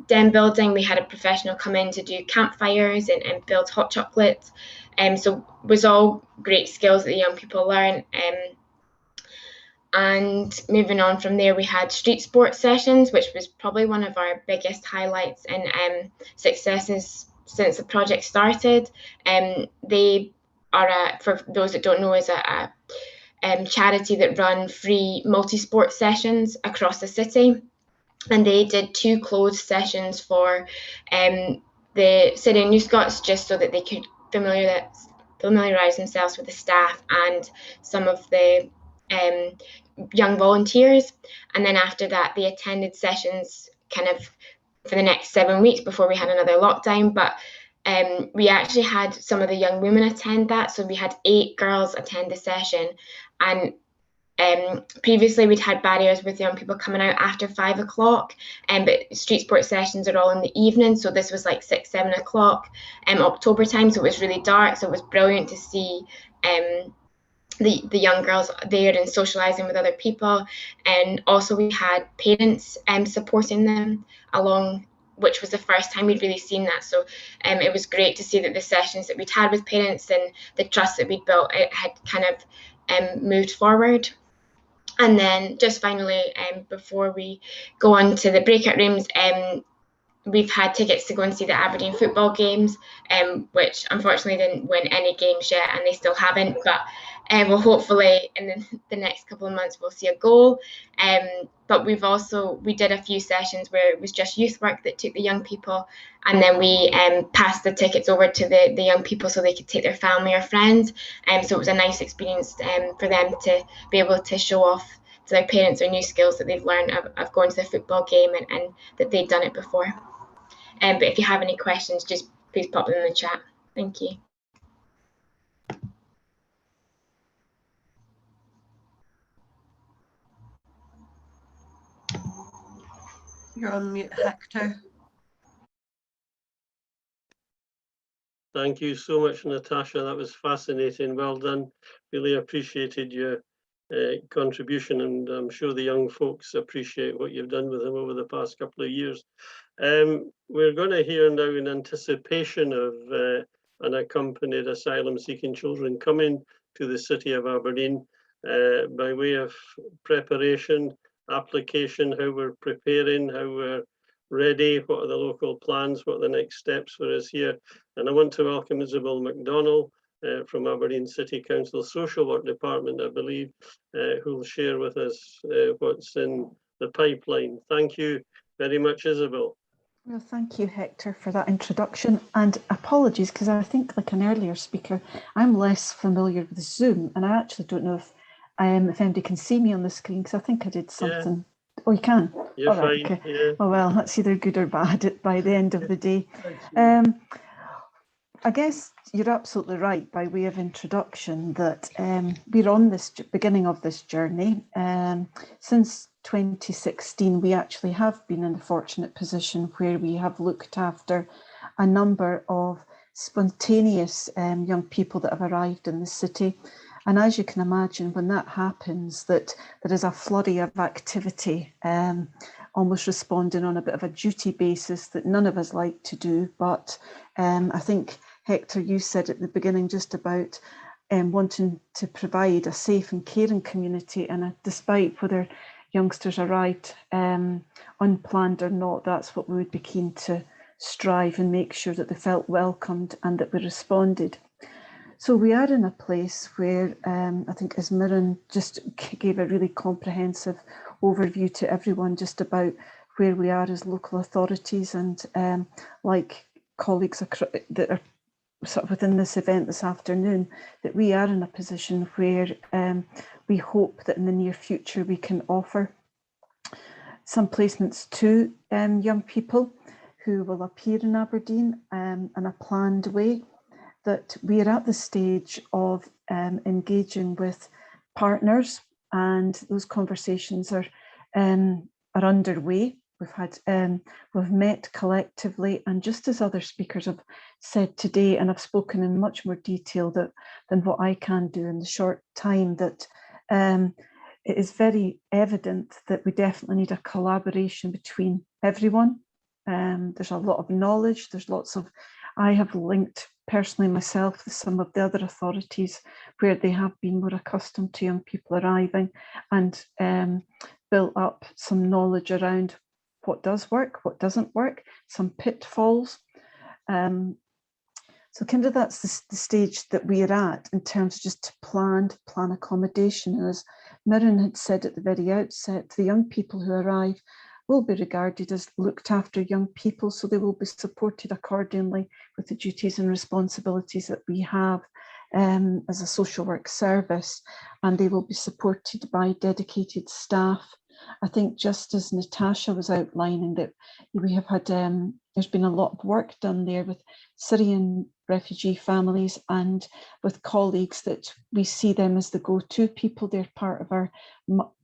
den building. We had a professional come in to do campfires and build hot chocolates, so it was all great skills that the young people learn. And moving on from there, we had street sports sessions, which was probably one of our biggest highlights and successes since the project started. They are, for those that don't know, is a charity that run free multi-sport sessions across the city. And they did 2 closed sessions for the City of New Scots, just so that they could familiarise themselves with the staff and some of the young volunteers. And then after that, they attended sessions kind of for the next 7 weeks before we had another lockdown. But we actually had some of the young women attend that. So we had 8 girls attend the session. And previously we'd had barriers with young people coming out after 5 o'clock, but street sports sessions are all in the evening. So this was like 6, 7 o'clock October time. So it was really dark. So it was brilliant to see the young girls there and socializing with other people. And also we had parents supporting them along, which was the first time we'd really seen that. So it was great to see that the sessions that we'd had with parents and the trust that we'd built, it had kind of moved forward. And then just finally, before we go on to the breakout rooms, we've had tickets to go and see the Aberdeen football games, which unfortunately didn't win any games yet, and they still haven't. But we'll hopefully in the next couple of months we'll see a goal. But we did a few sessions where it was just youth work that took the young people, and then we passed the tickets over to the young people so they could take their family or friends. So it was a nice experience for them to be able to show off to their parents their new skills that they've learned of going to the football game and that they'd done it before. But if you have any questions, just please pop them in the chat. Thank you. You're on mute, Hector. Thank you so much, Natasha. That was fascinating. Well done. Really appreciated your contribution, and I'm sure the young folks appreciate what you've done with them over the past couple of years. We're going to hear now, in anticipation of unaccompanied asylum-seeking children coming to the city of Aberdeen, by way of preparation, application, how we're preparing, how we're ready, what are the local plans, what are the next steps for us here. And I want to welcome Isabel McDonnell from Aberdeen City Council Social Work Department, I believe, who will share with us what's in the pipeline. Thank you very much, Isabel. Well, thank you, Hector, for that introduction, and apologies because I think, like an earlier speaker, I'm less familiar with Zoom, and I actually don't know if anybody can see me on the screen, because I think I did something. Yeah. Oh, you can? You're all right, fine. okay. Yeah. Oh, well, that's either good or bad by the end of the day. I guess you're absolutely right, by way of introduction, that we're on this beginning of this journey. Since 2016, we actually have been in a fortunate position where we have looked after a number of spontaneous young people that have arrived in the city. And as you can imagine, when that happens, that there is a flurry of activity, almost responding on a bit of a duty basis that none of us like to do. But I think, Hector, you said at the beginning just about wanting to provide a safe and caring community, and despite whether youngsters arrived unplanned or not, that's what we would be keen to strive and make sure that they felt welcomed and that we responded. So we are in a place where I think, as Mirren just gave a really comprehensive overview to everyone just about where we are as local authorities, and like colleagues that are sort of within this event this afternoon, that we are in a position where we hope that in the near future we can offer some placements to young people who will appear in Aberdeen in a planned way, that we are at the stage of engaging with partners, and those conversations are underway. We've met collectively, and just as other speakers have said today, and I've spoken in much more detail than what I can do in the short time, that it is very evident that we definitely need a collaboration between everyone. There's a lot of knowledge, I have linked personally myself with some of the other authorities where they have been more accustomed to young people arriving, and built up some knowledge around what does work, what doesn't work, some pitfalls. So kind of that's the stage that we are at in terms of just to plan accommodation. And as Mirren had said at the very outset, the young people who arrive will be regarded as looked after young people, so they will be supported accordingly with the duties and responsibilities that we have as a social work service, and they will be supported by dedicated staff. I think just as Natasha was outlining, that we have had, there's been a lot of work done there with Syrian refugee families and with colleagues, that we see them as the go-to people. They're part of our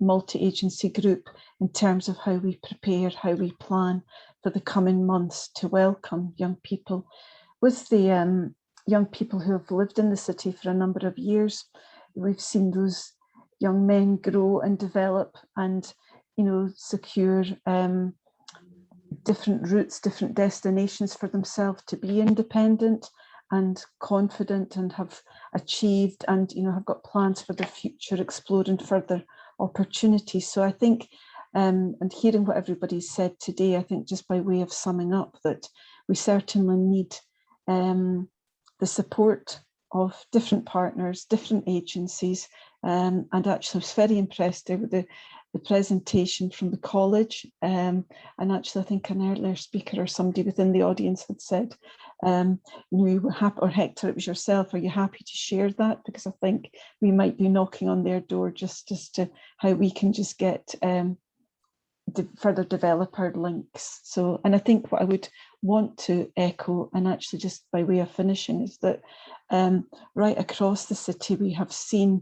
multi-agency group in terms of how we prepare, how we plan for the coming months to welcome young people. With the young people who have lived in the city for a number of years, we've seen those young men grow and develop and, you know, secure different routes, different destinations for themselves to be independent and confident, and have achieved and, you know, have got plans for their future, exploring further opportunities. So I think, and hearing what everybody's said today, I think just by way of summing up, that we certainly need the support of different partners, different agencies, and actually I was very impressed there with the presentation from the college, and actually I think an earlier speaker or somebody within the audience had said, you know, you were happy, or Hector, it was yourself, are you happy to share that? Because I think we might be knocking on their door just as to how we can just get further develop our links. So, and I think what I would want to echo, and actually just by way of finishing, is that right across the city we have seen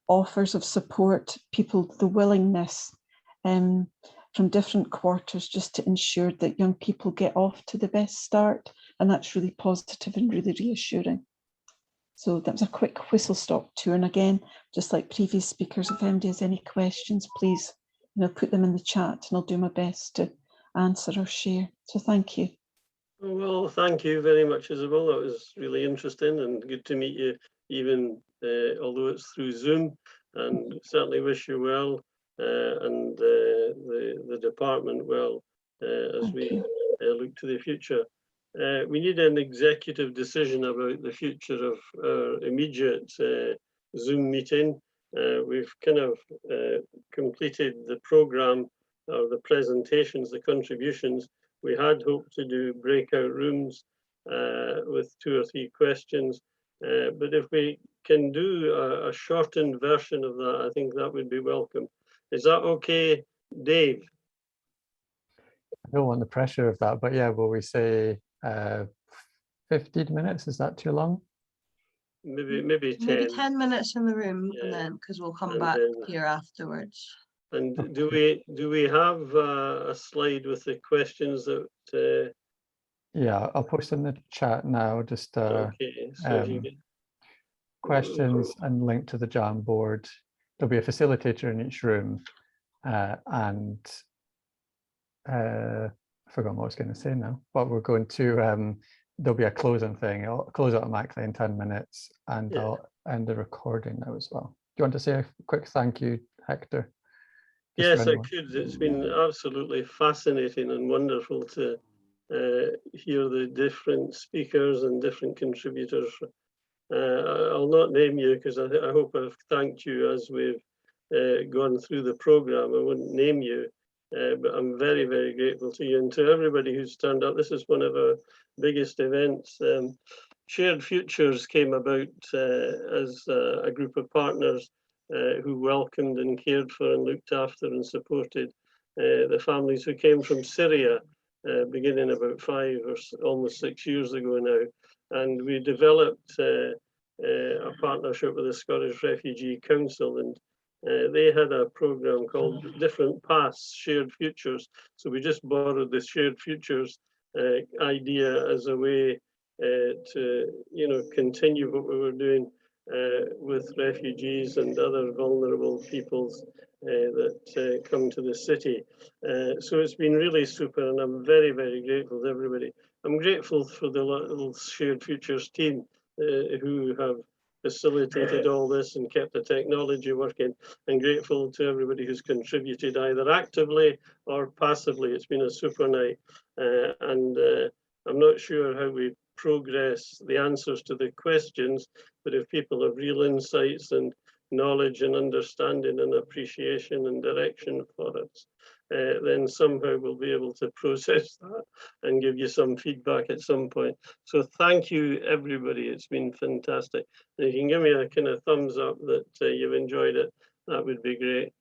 offers of support, people, the willingness from different quarters just to ensure that young people get off to the best start, and that's really positive and really reassuring. So that was a quick whistle-stop tour, and again, just like previous speakers, if anybody has any questions, please, you know, put them in the chat and I'll do my best to answer or share. So thank you. Well, thank you very much, Isabel. That was really interesting and good to meet you, even although it's through Zoom, and certainly wish you well and the department well as we look to the future. We need an executive decision about the future of our immediate Zoom meeting. We've kind of completed the programme, or the presentations, the contributions. We had hoped to do breakout rooms with 2 or 3 questions, but if we can do a shortened version of that, I think that would be welcome. Is that okay, Dave? I don't want the pressure of that, but yeah, will we say 15 minutes? Is that too long? Maybe 10. Maybe 10 minutes in the room, Yeah. and then because we'll come And back then, here afterwards. and do we have a slide with the questions that? Yeah, I'll post in the chat now. Just Okay, so if you get questions and link to the Jamboard. There'll be a facilitator in each room, and I forgot what I was going to say now. But we're going to there'll be a closing thing. It'll close automatically in 10 minutes, and Yeah. I'll end the recording now as well. Do you want to say a quick thank you, Hector? Just Yes, for I anyone. could. It's been absolutely fascinating and wonderful to hear the different speakers and different contributors. I'll not name you because I hope I've thanked you as we've gone through the programme. I wouldn't name you, but I'm very, very grateful to you and to everybody who's turned up. This is one of our biggest events. Shared Futures came about as a group of partners who welcomed and cared for and looked after and supported the families who came from Syria, beginning about 5 or almost 6 years ago now. And we developed a partnership with the Scottish Refugee Council, and they had a program called Different Paths, Shared Futures. So we just borrowed the Shared Futures idea as a way to, continue what we were doing with refugees and other vulnerable peoples that come to the city. So it's been really super, and I'm very, very grateful to everybody. I'm grateful for the little Shared Futures team who have facilitated all this and kept the technology working. I'm grateful to everybody who's contributed either actively or passively. It's been a super night, and I'm not sure how we progress the answers to the questions, but if people have real insights and knowledge and understanding and appreciation and direction for us, then somehow we'll be able to process that and give you some feedback at some point. So thank you, everybody. It's been fantastic. And if you can give me a kind of thumbs up that you've enjoyed it, that would be great.